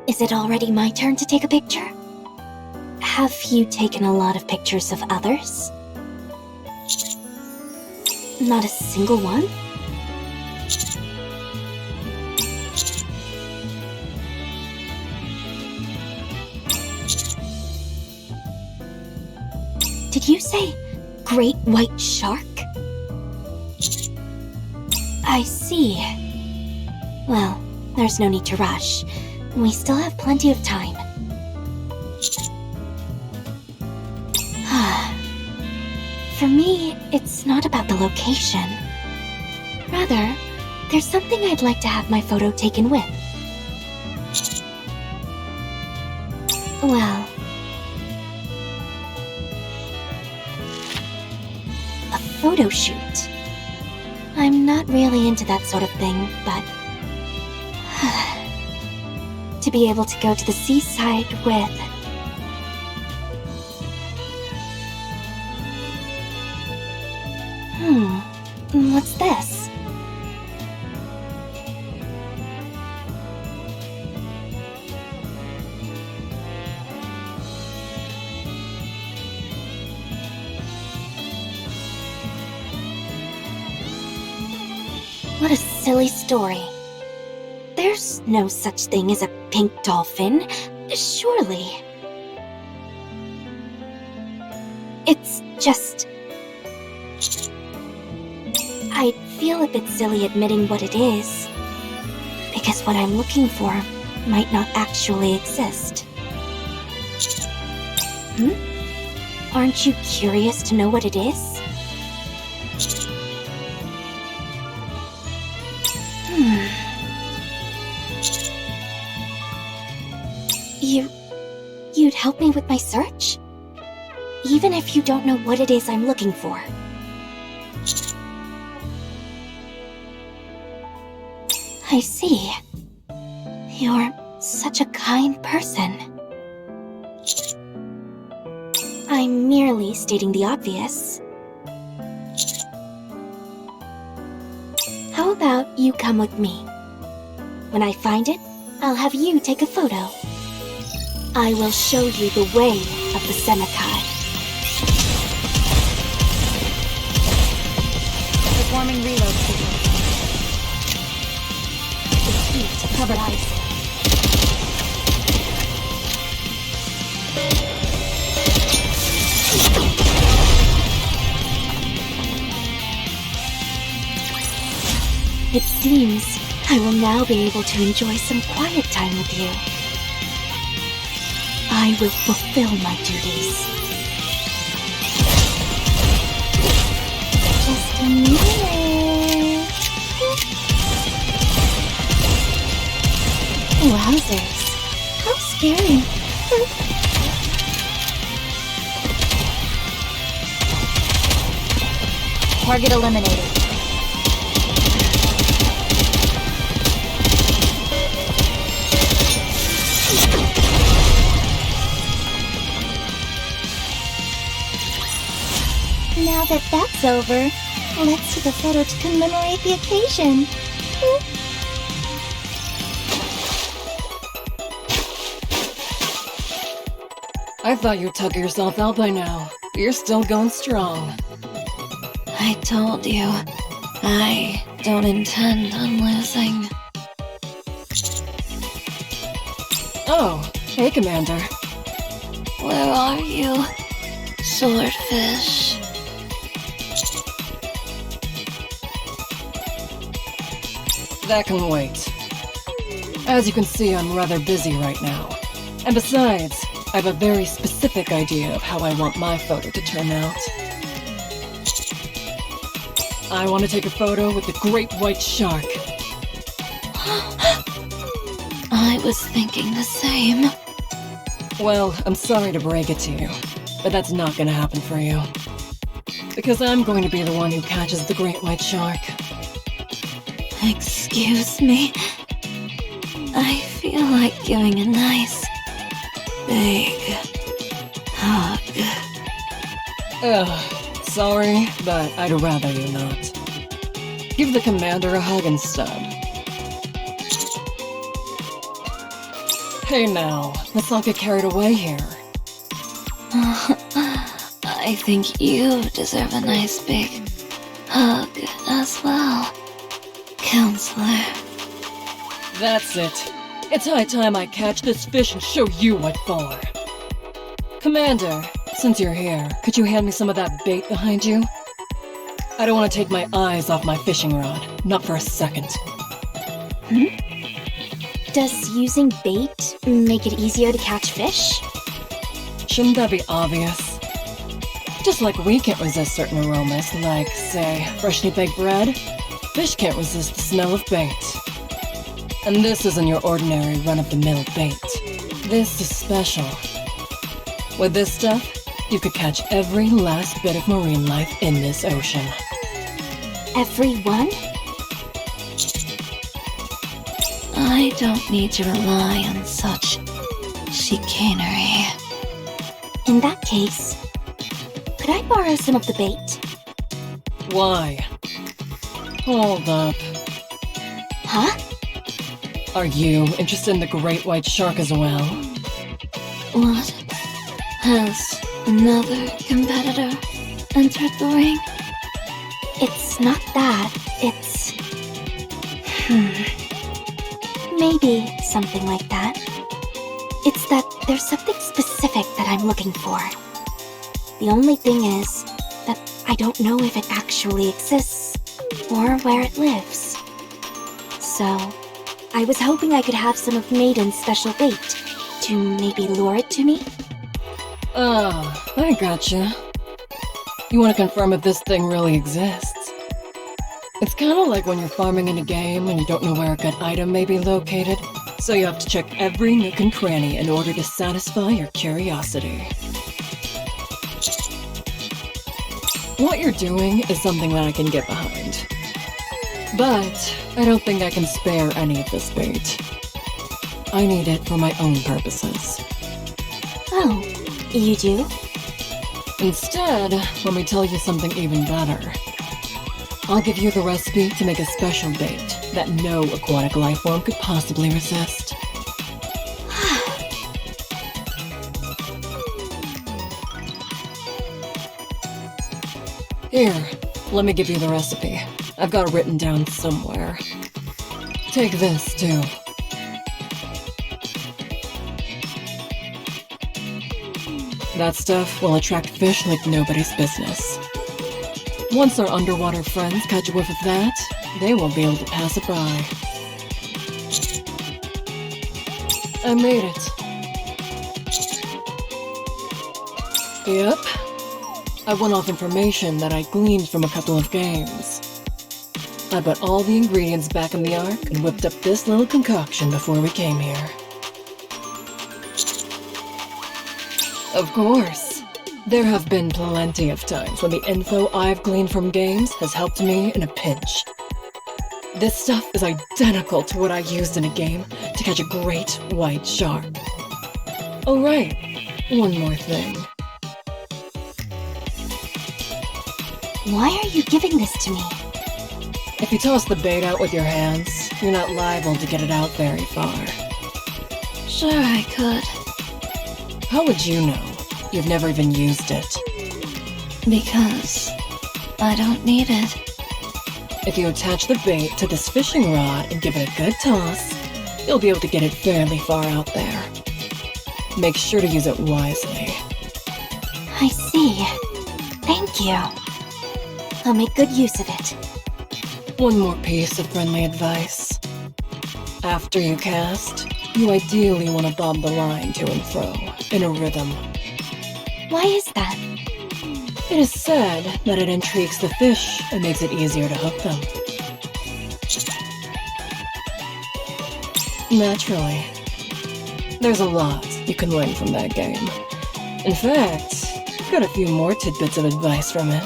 Speaker 7: Is it already my turn to take a picture? Have you taken a lot of pictures of others? Not a single one? Did you say great white shark? I see. Well, there's no need to rush. We still have plenty of time. For me, it's not about the location. Rather, there's something I'd like to have my photo taken with. Well, a photo shoot. I'm not really into that sort of thing, but to be able to go to the seaside with... What's this? What a silly story. There's no such thing as a pink dolphin, surely. It's just... I'd feel a bit silly admitting what it is, because what I'm looking for might not actually exist. Aren't you curious to know what it is? You'd help me with my search? Even if you don't know what it is I'm looking for. I see. You're such a kind person. I'm merely stating the obvious. How about you come with me? When I find it, I'll have you take a photo. I will show you the way of the Senekai.
Speaker 2: Performing reload signal.
Speaker 7: The key to covered ice. It seems I will now be able to enjoy some quiet time with you. I will fulfill my duties. Just a minute. Wowzers. How scary.
Speaker 2: Target eliminated.
Speaker 4: Now that that's over, let's take a photo to commemorate the occasion.
Speaker 3: I thought you'd tuck yourself out by now. You're still going strong.
Speaker 2: I told you, I don't intend on losing.
Speaker 3: Oh, hey, Commander.
Speaker 2: Where are you, swordfish?
Speaker 3: That can wait. As you can see, I'm rather busy right now. And besides, I have a very specific idea of how I want my photo to turn out. I want to take a photo with the great white shark.
Speaker 2: I was thinking the same.
Speaker 3: Well, I'm sorry to break it to you, but that's not gonna happen for you. Because I'm going to be the one who catches the great white shark.
Speaker 2: Excuse me. I feel like giving a nice, big hug.
Speaker 3: Ugh, sorry, but I'd rather you not. Give the commander a hug instead. Hey now, let's not get carried away here.
Speaker 2: I think you deserve a nice big hug as well, Counselor.
Speaker 3: That's it. It's high time I catch this fish and show you what for. Commander, since you're here, could you hand me some of that bait behind you? I don't want to take my eyes off my fishing rod, not for a second.
Speaker 7: Does using bait make it easier to catch fish?
Speaker 3: Shouldn't that be obvious? Just like we can't resist certain aromas, like, say, freshly baked bread, fish can't resist the smell of bait. And this isn't your ordinary run-of-the-mill bait. This is special. With this stuff, you could catch every last bit of marine life in this ocean.
Speaker 7: Everyone?
Speaker 2: I don't need to rely on such chicanery.
Speaker 7: In that case, could I borrow some of the bait?
Speaker 3: Why? Hold up.
Speaker 7: Huh?
Speaker 3: Are you interested in the great white shark as well?
Speaker 2: What? Has another competitor entered the ring?
Speaker 7: It's not that. It's... Maybe something like that. It's that there's something specific that I'm looking for. The only thing is that I don't know if it actually exists or where it lives. So, I was hoping I could have some of Maiden's special bait to maybe lure it to me.
Speaker 3: I gotcha. You want to confirm if this thing really exists? It's kind of like when you're farming in a game and you don't know where a good item may be located, so you have to check every nook and cranny in order to satisfy your curiosity. What you're doing is something that I can get behind. But I don't think I can spare any of this bait. I need it for my own purposes.
Speaker 7: Oh, you do?
Speaker 3: Instead, let me tell you something even better. I'll give you the recipe to make a special bait that no aquatic life form could possibly resist. Here, let me give you the recipe. I've got it written down somewhere. Take this, too. That stuff will attract fish like nobody's business. Once our underwater friends catch a whiff of that, they won't be able to pass it by. I made it. Yep. I went off information that I gleaned from a couple of games. I put all the ingredients back in the Ark and whipped up this little concoction before we came here. Of course. There have been plenty of times when the info I've gleaned from games has helped me in a pinch. This stuff is identical to what I used in a game to catch a great white shark. Oh right, one more thing.
Speaker 7: Why are you giving this to me?
Speaker 3: If you toss the bait out with your hands, you're not liable to get it out very far.
Speaker 2: Sure I could.
Speaker 3: How would you know? You've never even used it.
Speaker 2: Because I don't need it.
Speaker 3: If you attach the bait to this fishing rod and give it a good toss, you'll be able to get it fairly far out there. Make sure to use it wisely.
Speaker 7: I see. Thank you. I'll make good use of it.
Speaker 3: One more piece of friendly advice. After you cast, you ideally want to bob the line to and fro, in a rhythm.
Speaker 7: Why is that?
Speaker 3: It is said that it intrigues the fish and makes it easier to hook them. Naturally. There's a lot you can learn from that game. In fact, I've got a few more tidbits of advice from it.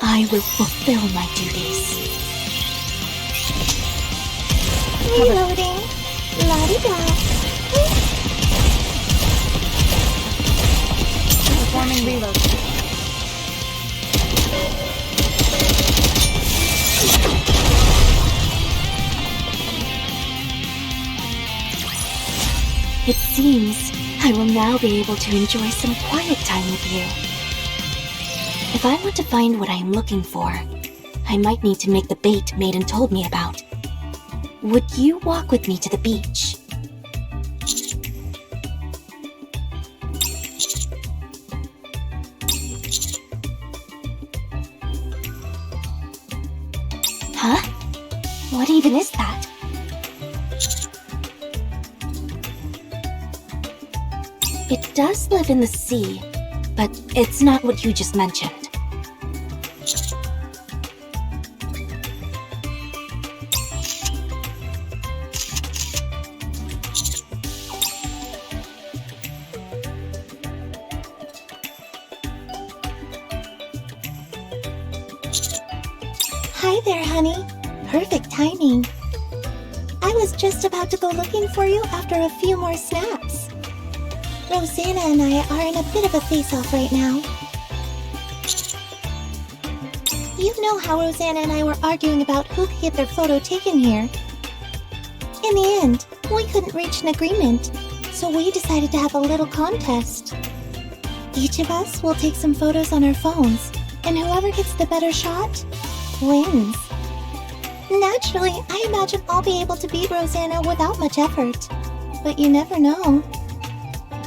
Speaker 7: I will fulfill my duties.
Speaker 4: Reloading. La-di-da.
Speaker 2: Performing reload.
Speaker 7: It seems I will now be able to enjoy some quiet time with you. If I want to find what I am looking for, I might need to make the bait Maiden told me about. Would you walk with me to the beach? Huh? What even is that? It does live in the sea, but it's not what you just mentioned.
Speaker 4: Hi there, honey. Perfect timing. I was just about to go looking for you after a few more snaps. Rosanna and I are in a bit of a face-off right now. You know how Rosanna and I were arguing about who could get their photo taken here. In the end, we couldn't reach an agreement, so we decided to have a little contest. Each of us will take some photos on our phones, and whoever gets the better shot wins. Naturally, I imagine I'll be able to beat Rosanna without much effort, but you never know.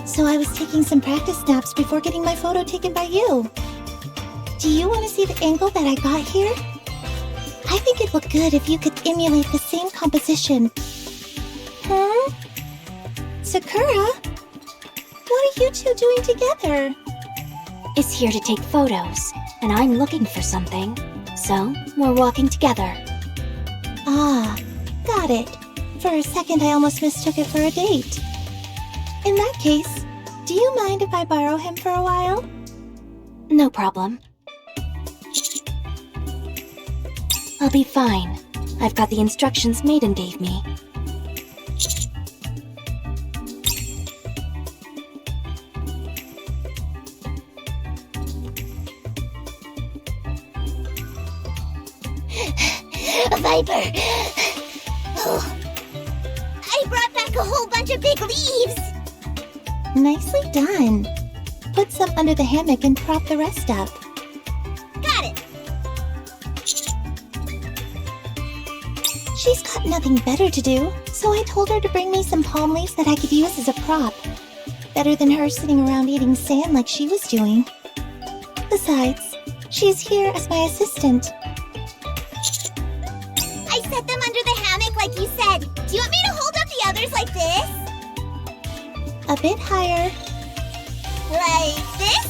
Speaker 4: So I was taking some practice snaps before getting my photo taken by you. Do you want to see the angle that I got here? I think it'd look good if you could emulate the same composition. Huh? Sakura? What are you two doing together?
Speaker 7: Is here to take photos, and I'm looking for something, so we're walking together.
Speaker 4: Ah, got it. For a second I almost mistook it for a date. In that case, do you mind if I borrow him for a while?
Speaker 7: No problem. I'll be fine. I've got the instructions Maiden gave me.
Speaker 1: Viper! Oh, I brought back a whole bunch of big leaves!
Speaker 4: Nicely done. Put some under the hammock and prop the rest up.
Speaker 1: Got it!
Speaker 4: She's got nothing better to do, so I told her to bring me some palm leaves that I could use as a prop. Better than her sitting around eating sand like she was doing. Besides, she's here as my assistant.
Speaker 1: I set them under the hammock like you said. Do you want me to hold up the others like this?
Speaker 4: A bit higher,
Speaker 1: Like this?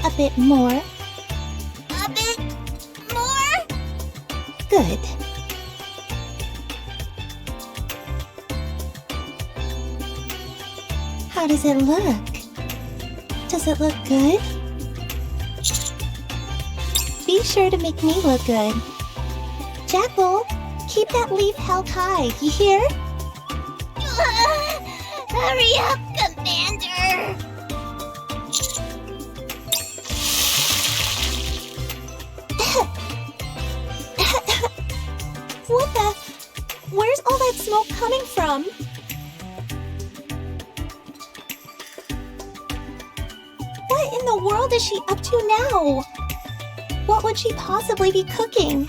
Speaker 4: a bit more.
Speaker 1: A bit more?
Speaker 4: Good. How does it look? Does it look good? Be sure to make me look good. Jackal, keep that leaf held high, you hear?
Speaker 1: Hurry up, Commander!
Speaker 4: What the? Where's all that smoke coming from? What in the world is she up to now? What would she possibly be cooking?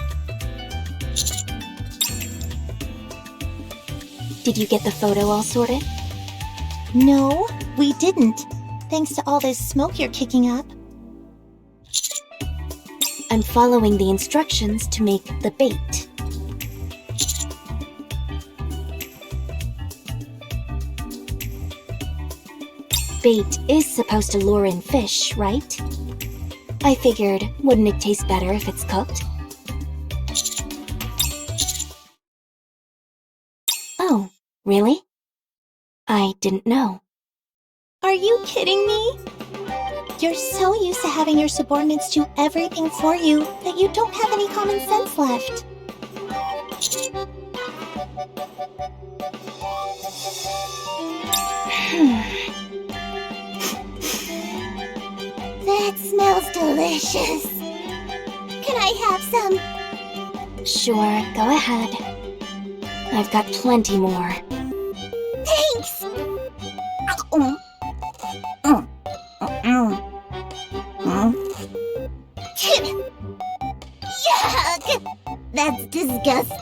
Speaker 7: Did you get the photo all sorted?
Speaker 4: No, we didn't. Thanks to all this smoke you're kicking up.
Speaker 7: I'm following the instructions to make the bait. Bait is supposed to lure in fish, right? I figured, wouldn't it taste better if it's cooked? Oh, really? I didn't know.
Speaker 4: Are you kidding me? You're so used to having your subordinates do everything for you that you don't have any common sense left.
Speaker 1: That smells delicious. Can I have some?
Speaker 7: Sure, go ahead. I've got plenty more.
Speaker 1: Thanks!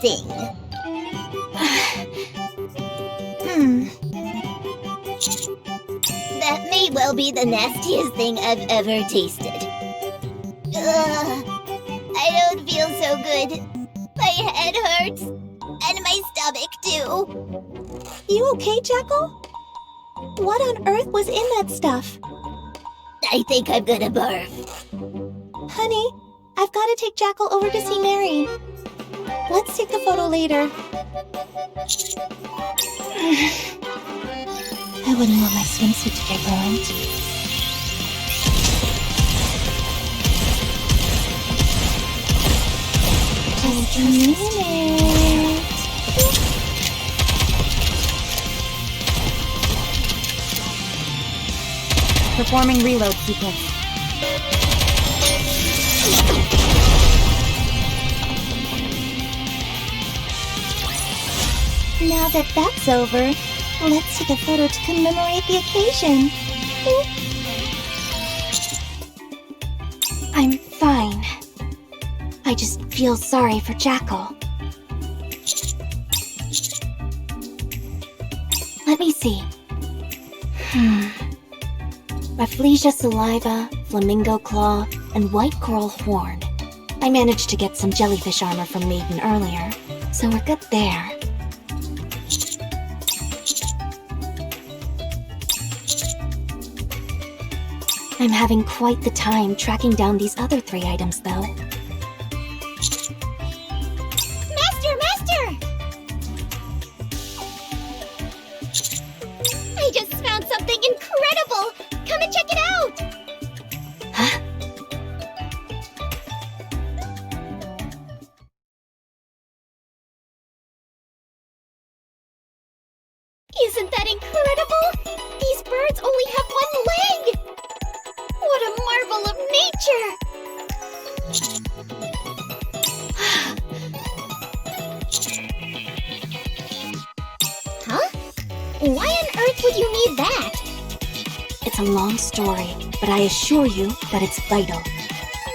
Speaker 1: thing. That may well be the nastiest thing I've ever tasted. Ugh, I don't feel so good. My head hurts, and my stomach too.
Speaker 4: You okay, Jackal? What on earth was in that stuff?
Speaker 1: I think I'm gonna barf.
Speaker 4: Honey, I've got to take Jackal over to see Mary. Let's take the photo later. I wouldn't want my swimsuit to get ruined. Just a minute.
Speaker 2: Performing reload sequence.
Speaker 4: Now that that's over, let's take a photo to commemorate the occasion.
Speaker 7: I'm fine. I just feel sorry for Jackal. Let me see. Rafflesia saliva, flamingo claw, and white coral horn. I managed to get some jellyfish armor from Maiden earlier, so we're good there. I'm having quite the time tracking down these other 3 items, though.
Speaker 1: Master! I just found something incredible! Come and check it out!
Speaker 7: Huh?
Speaker 1: Isn't that incredible? These birds only have 1 leg! What a marvel of nature! Huh? Why on earth would you need that?
Speaker 7: It's a long story, but I assure you that it's vital.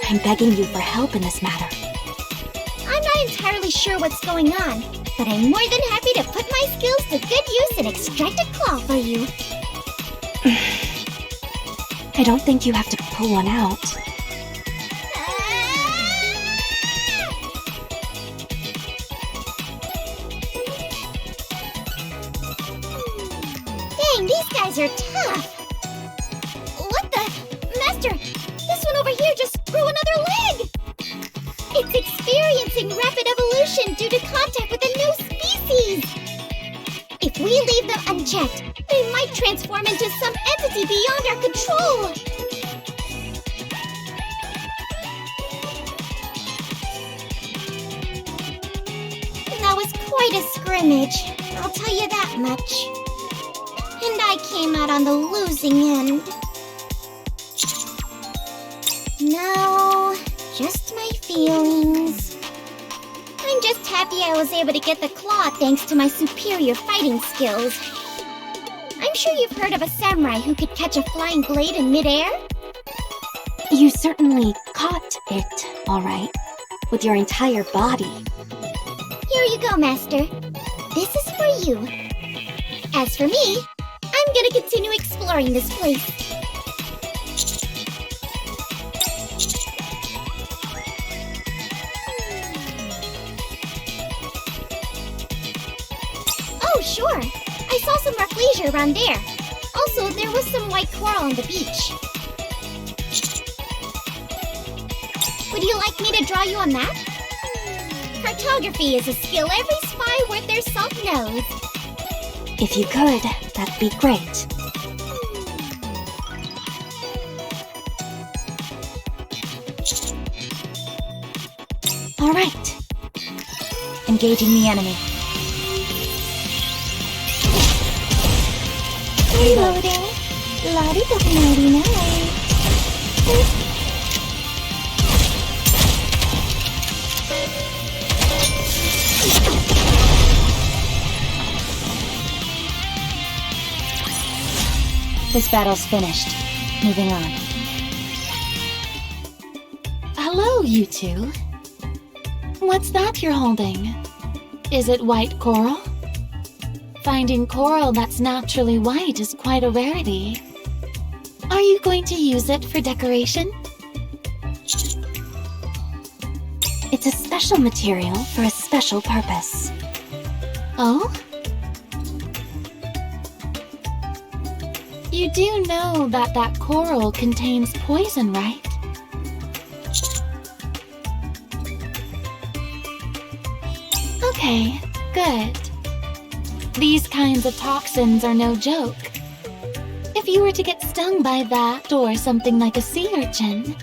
Speaker 7: I'm begging you for help in this matter.
Speaker 1: I'm not entirely sure what's going on, but I'm more than happy to put my skills to good use and extract a claw for you.
Speaker 7: I don't think you have to pull one out.
Speaker 1: Dang, these guys are tough. What the? Master, this one over here just grew another leg. It's experiencing rapid evolution due to contact with a new species. If we leave them unchecked, they might transform into some entity beyond our control. That was quite a scrimmage, I'll tell you that much. And I came out on the losing end. No, just my feelings. I'm just happy I was able to get the claw thanks to my superior fighting skills. I'm sure you've heard of a samurai who could catch a flying blade in midair?
Speaker 7: You certainly caught it, all right, with your entire body.
Speaker 1: Here you go, Master. This is for you. As for me, I'm gonna continue exploring this place. Oh, sure. I saw some rafflesia around there. Also, there was some white coral on the beach. Would you like me to draw you a map? Cartography is a skill every spy worth their salt knows.
Speaker 7: If you could, that'd be great. All right. Engaging the enemy.
Speaker 4: Reloading. Lottie-dottie night.
Speaker 7: This battle's finished. Moving on. Hello, you two. What's that you're holding? Is it white coral? Finding coral that's naturally white is quite a rarity. Are you going to use it for decoration? It's a special material for a special purpose. Oh? You do know that that coral contains poison, right? Okay, good. These kinds of toxins are no joke. If you were to get stung by that or something like a sea urchin,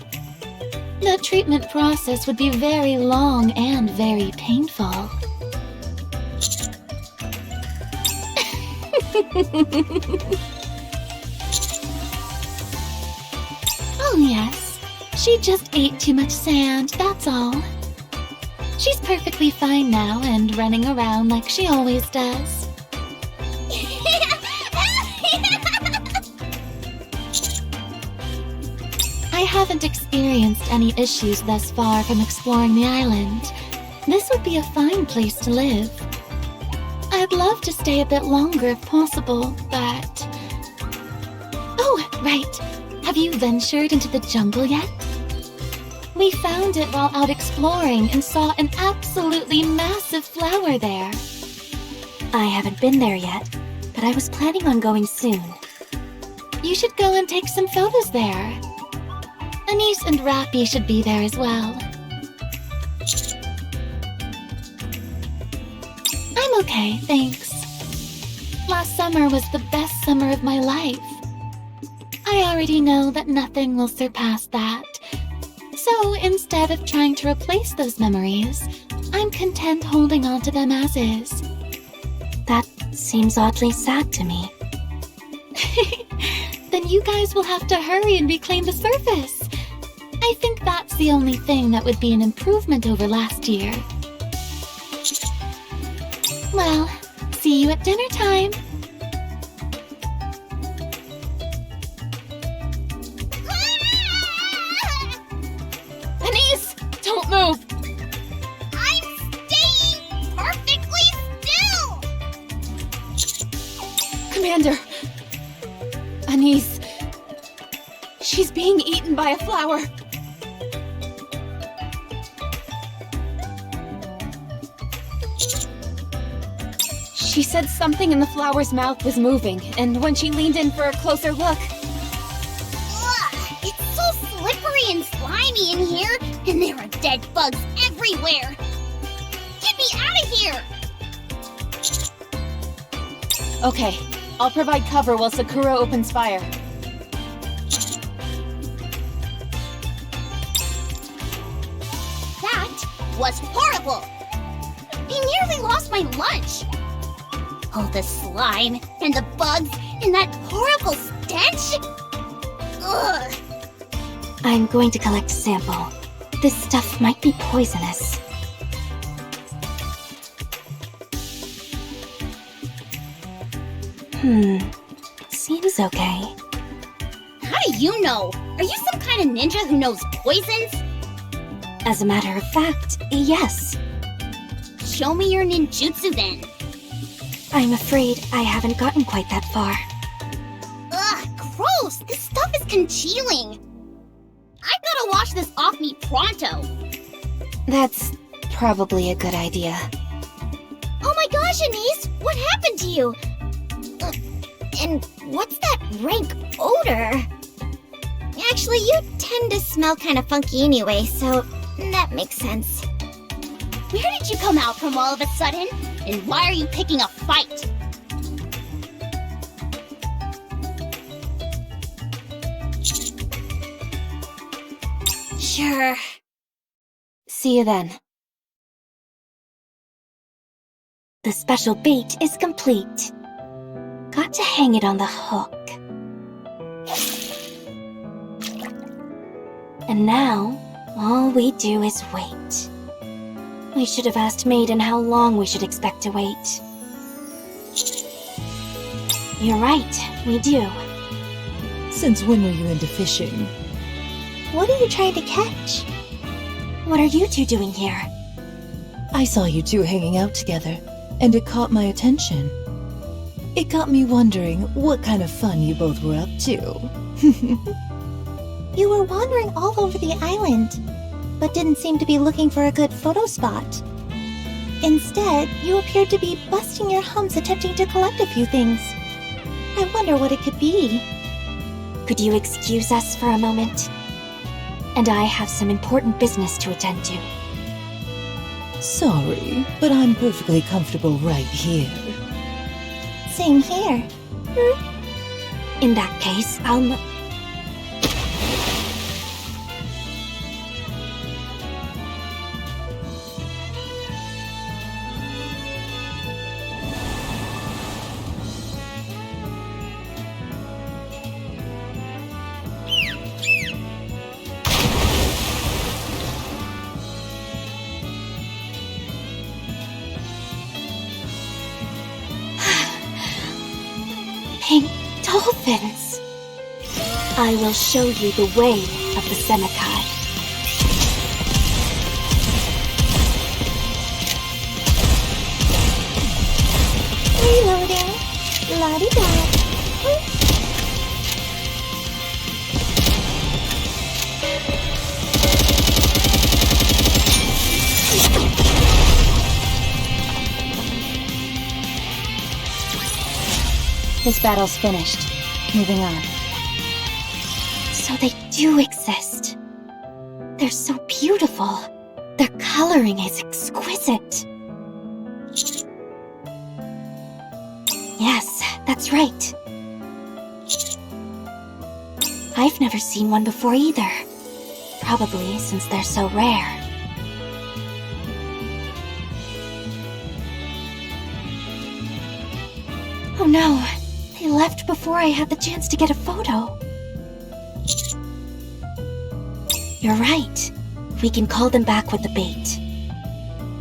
Speaker 7: the treatment process would be very long and very painful. Oh yes, she just ate too much sand, that's all. She's perfectly fine now and running around like she always does. I haven't experienced any issues thus far from exploring the island. This would be a fine place to live. I'd love to stay a bit longer if possible, but... Oh, right. Have you ventured into the jungle yet? We found it while out exploring and saw an absolutely massive flower there. I haven't been there yet, but I was planning on going soon. You should go and take some photos there. Anise and Rappy should be there as well. I'm okay, thanks. Last summer was the best summer of my life. I already know that nothing will surpass that. So instead of trying to replace those memories, I'm content holding on to them as is. That seems oddly sad to me. Then you guys will have to hurry and reclaim the surface. I think that's the only thing that would be an improvement over last year. Well, see you at dinner time.
Speaker 2: Anise! Don't move!
Speaker 1: I'm staying perfectly still!
Speaker 2: Commander! Anise... She's being eaten by a flower. She said something in the flower's mouth was moving, and when she leaned in for a closer look...
Speaker 1: Ugh, it's so slippery and slimy in here, and there are dead bugs everywhere. Get me out of here!
Speaker 2: Okay, I'll provide cover while Sakura opens fire.
Speaker 1: That was horrible! I nearly lost my lunch! All the slime, and the bugs, and that horrible stench! Ugh!
Speaker 7: I'm going to collect a sample. This stuff might be poisonous. Seems okay.
Speaker 1: How do you know? Are you some kind of ninja who knows poisons?
Speaker 7: As a matter of fact, yes.
Speaker 1: Show me your ninjutsu then.
Speaker 7: I'm afraid I haven't gotten quite that far.
Speaker 1: Ugh, gross! This stuff is congealing! I've gotta wash this off me pronto!
Speaker 7: That's probably a good idea.
Speaker 1: Oh my gosh, Anise! What happened to you? And what's that rank odor? Actually, you tend to smell kind of funky anyway, so that makes sense. Where did you come out from all of a sudden? And why are you picking a fight? Sure.
Speaker 7: See you then. The special bait is complete. Got to hang it on the hook. And now, all we do is wait. We should have asked Maiden how long we should expect to wait. You're right, we do.
Speaker 5: Since when are you into fishing?
Speaker 4: What are you trying to catch?
Speaker 7: What are you two doing here?
Speaker 5: I saw you two hanging out together, and it caught my attention. It got me wondering what kind of fun you both were up to.
Speaker 4: You were wandering all over the island, but didn't seem to be looking for a good photo spot. Instead, you appeared to be busting your humps attempting to collect a few things. I wonder what it could be.
Speaker 7: Could you excuse us for a moment? And I have some important business to attend to.
Speaker 5: Sorry, but I'm perfectly comfortable right here.
Speaker 4: Same here.
Speaker 7: In that case, Pink dolphins! I will show you the way of the Senekai.
Speaker 4: Reloading. La-di-da.
Speaker 2: This battle's finished. Moving on.
Speaker 7: So they do exist. They're so beautiful. Their coloring is exquisite. Yes, that's right. I've never seen one before either. Probably since they're so rare. Oh no, they left before I had the chance to get a photo. You're right. We can call them back with the bait.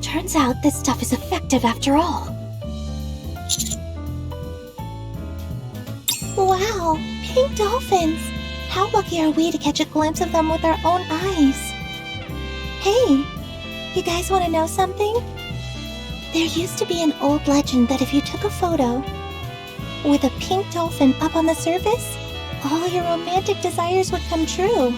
Speaker 7: Turns out this stuff is effective after all.
Speaker 4: Wow, pink dolphins! How lucky are we to catch a glimpse of them with our own eyes? Hey, you guys want to know something? There used to be an old legend that if you took a photo with a pink dolphin up on the surface, all your romantic desires would come true.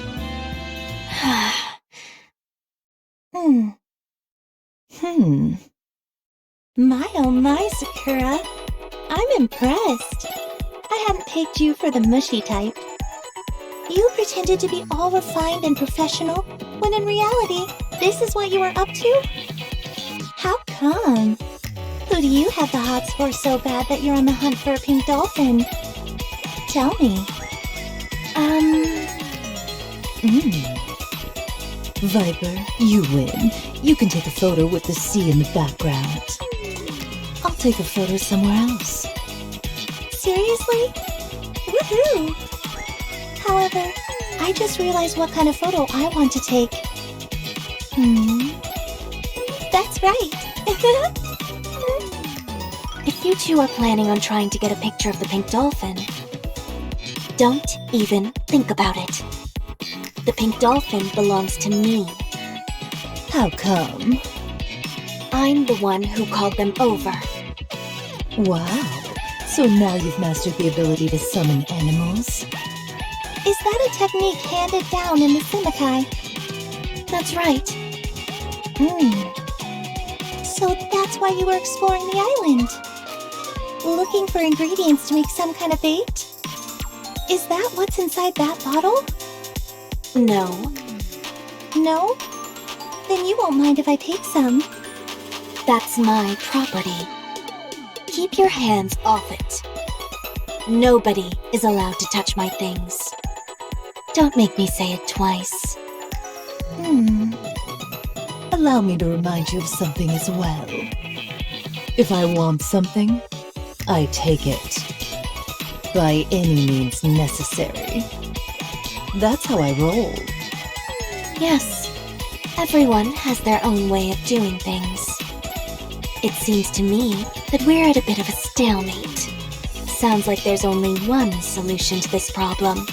Speaker 4: My oh my, Sakura. I'm impressed. I hadn't pegged you for the mushy type. You pretended to be all refined and professional, when in reality, this is what you were up to? How come? Who do you have the hots for so bad that you're on the hunt for a pink dolphin? Tell me.
Speaker 5: Viper, you win. You can take a photo with the sea in the background. I'll take a photo somewhere else.
Speaker 4: Seriously? Woohoo! However, I just realized what kind of photo I want to take. That's right.
Speaker 7: If you two are planning on trying to get a picture of the pink dolphin, don't even think about it. The pink dolphin belongs to me.
Speaker 5: How come?
Speaker 7: I'm the one who called them over.
Speaker 5: Wow. So now you've mastered the ability to summon animals?
Speaker 4: Is that a technique handed down in the Senekai?
Speaker 7: That's right.
Speaker 4: So that's why you were exploring the island? Looking for ingredients to make some kind of bait? Is that what's inside that bottle?
Speaker 7: No.
Speaker 4: No? Then you won't mind if I take some.
Speaker 7: That's my property. Keep your hands off it. Nobody is allowed to touch my things. Don't make me say it twice.
Speaker 5: Allow me to remind you of something as well. If I want something, I take it. By any means necessary. That's how I roll.
Speaker 7: Yes, everyone has their own way of doing things. It seems to me that we're at a bit of a stalemate. Sounds like there's only one solution to this problem.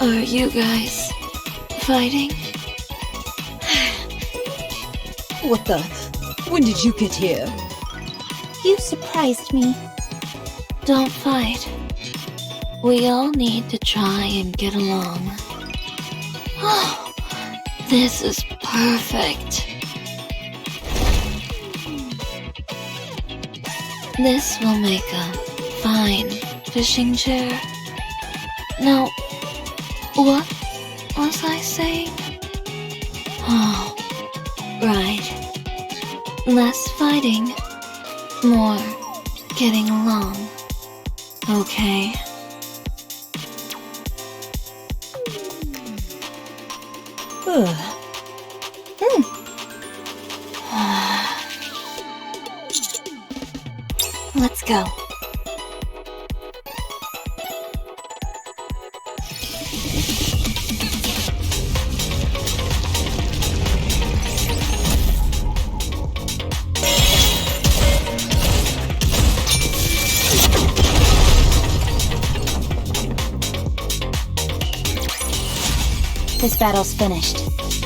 Speaker 2: Are you guys fighting?
Speaker 5: What the? When did you get here?
Speaker 4: You surprised me.
Speaker 2: Don't fight. We all need to try and get along. Oh, this is perfect. This will make a fine fishing chair. Now, what was I saying? Oh, right. Less fighting, more getting along. Okay.
Speaker 7: Let's go. This battle's finished.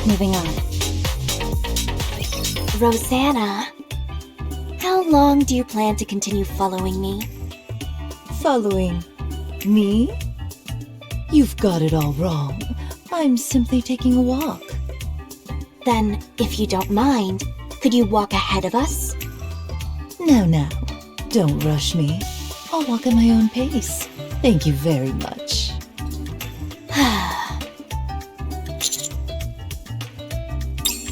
Speaker 7: Moving on. Rosanna, how long do you plan to continue following me?
Speaker 5: Following me? You've got it all wrong. I'm simply taking a walk.
Speaker 7: Then, if you don't mind, could you walk ahead of us?
Speaker 5: Now, don't rush me. I'll walk at my own pace. Thank you very much.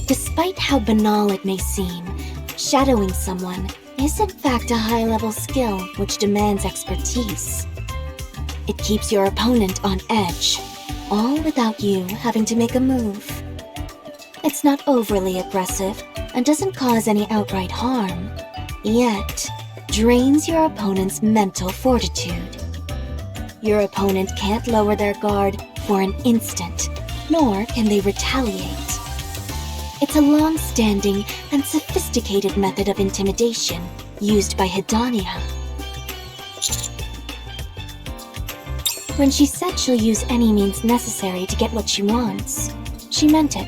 Speaker 7: Despite how banal it may seem, shadowing someone is in fact a high-level skill which demands expertise. It keeps your opponent on edge, all without you having to make a move. It's not overly aggressive and doesn't cause any outright harm, yet drains your opponent's mental fortitude. Your opponent can't lower their guard for an instant, nor can they retaliate. It's a long-standing and sophisticated method of intimidation used by Hidania. When she said she'll use any means necessary to get what she wants, she meant it.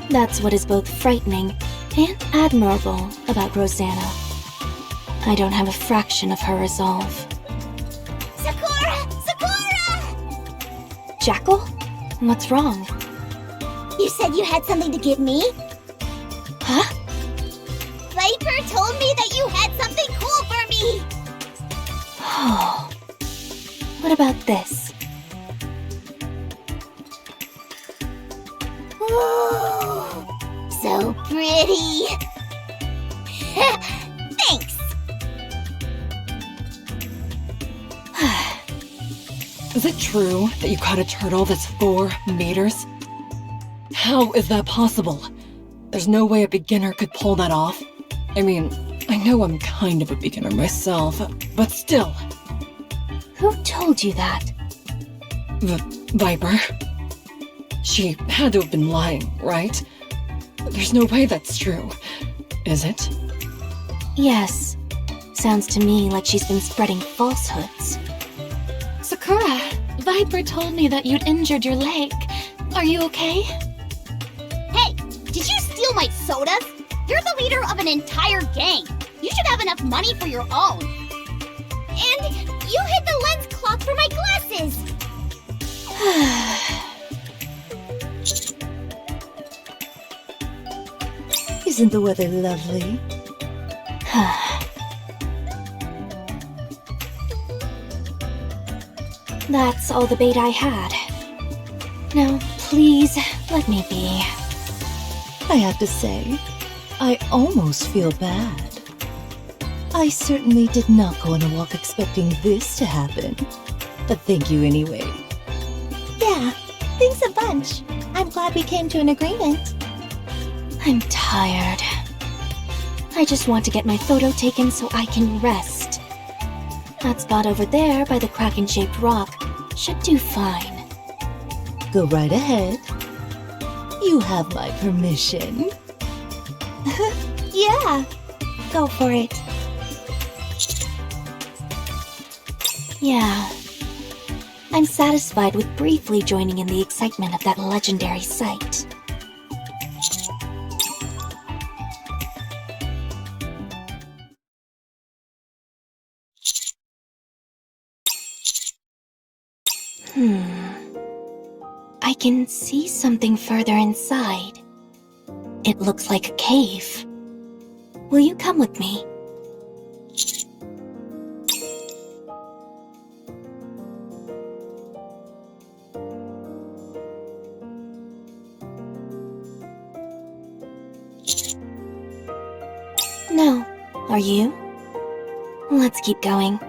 Speaker 7: That's what is both frightening and admirable about Rosanna. I don't have a fraction of her resolve.
Speaker 1: Sakura! Sakura!
Speaker 7: Jackal? What's wrong?
Speaker 1: You said you had something to give me?
Speaker 7: Huh?
Speaker 1: Viper told me that you had something cool for me!
Speaker 7: Oh. What about this?
Speaker 1: Ooh, so pretty! Thanks!
Speaker 3: Is it true that you caught a turtle that's 4 meters? How is that possible? There's no way a beginner could pull that off. I mean, I know I'm kind of a beginner myself, but still.
Speaker 7: Who told you that?
Speaker 3: The Viper. She had to have been lying, right? There's no way that's true, is it?
Speaker 7: Yes. Sounds to me like she's been spreading falsehoods.
Speaker 2: Sakura, Viper told me that you'd injured your leg. Are you okay?
Speaker 1: Hey, did you steal my sodas? You're the leader of an entire gang. You should have enough money for your own. And you hid the lens cloth for my glasses.
Speaker 5: Isn't the weather lovely?
Speaker 7: That's all the bait I had. Now, please, let me be.
Speaker 5: I have to say, I almost feel bad. I certainly did not go on a walk expecting this to happen. But thank you anyway.
Speaker 4: Yeah, thanks a bunch. I'm glad we came to an agreement.
Speaker 7: I'm tired. I just want to get my photo taken so I can rest. That spot over there by the kraken-shaped rock should do fine.
Speaker 5: Go right ahead. You have my permission.
Speaker 4: Yeah, go for it.
Speaker 7: Yeah. I'm satisfied with briefly joining in the excitement of that legendary sight. I can see something further inside. It looks like a cave. Will you come with me? No. Are you? Let's keep going.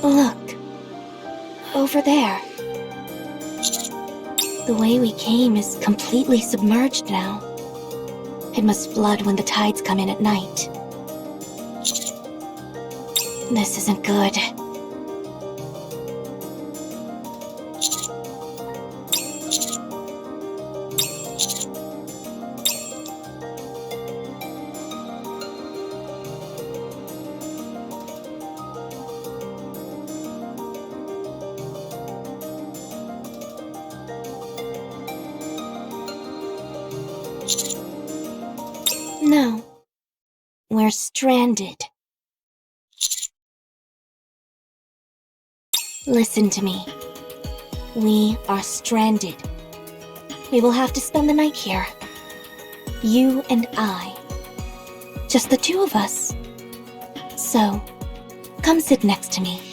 Speaker 7: Look. Over there. The way we came is completely submerged now. It must flood when the tides come in at night. This isn't good. No. We're stranded. Listen to me. We are stranded. We will have to spend the night here. You and I. Just the two of us. So, come sit next to me.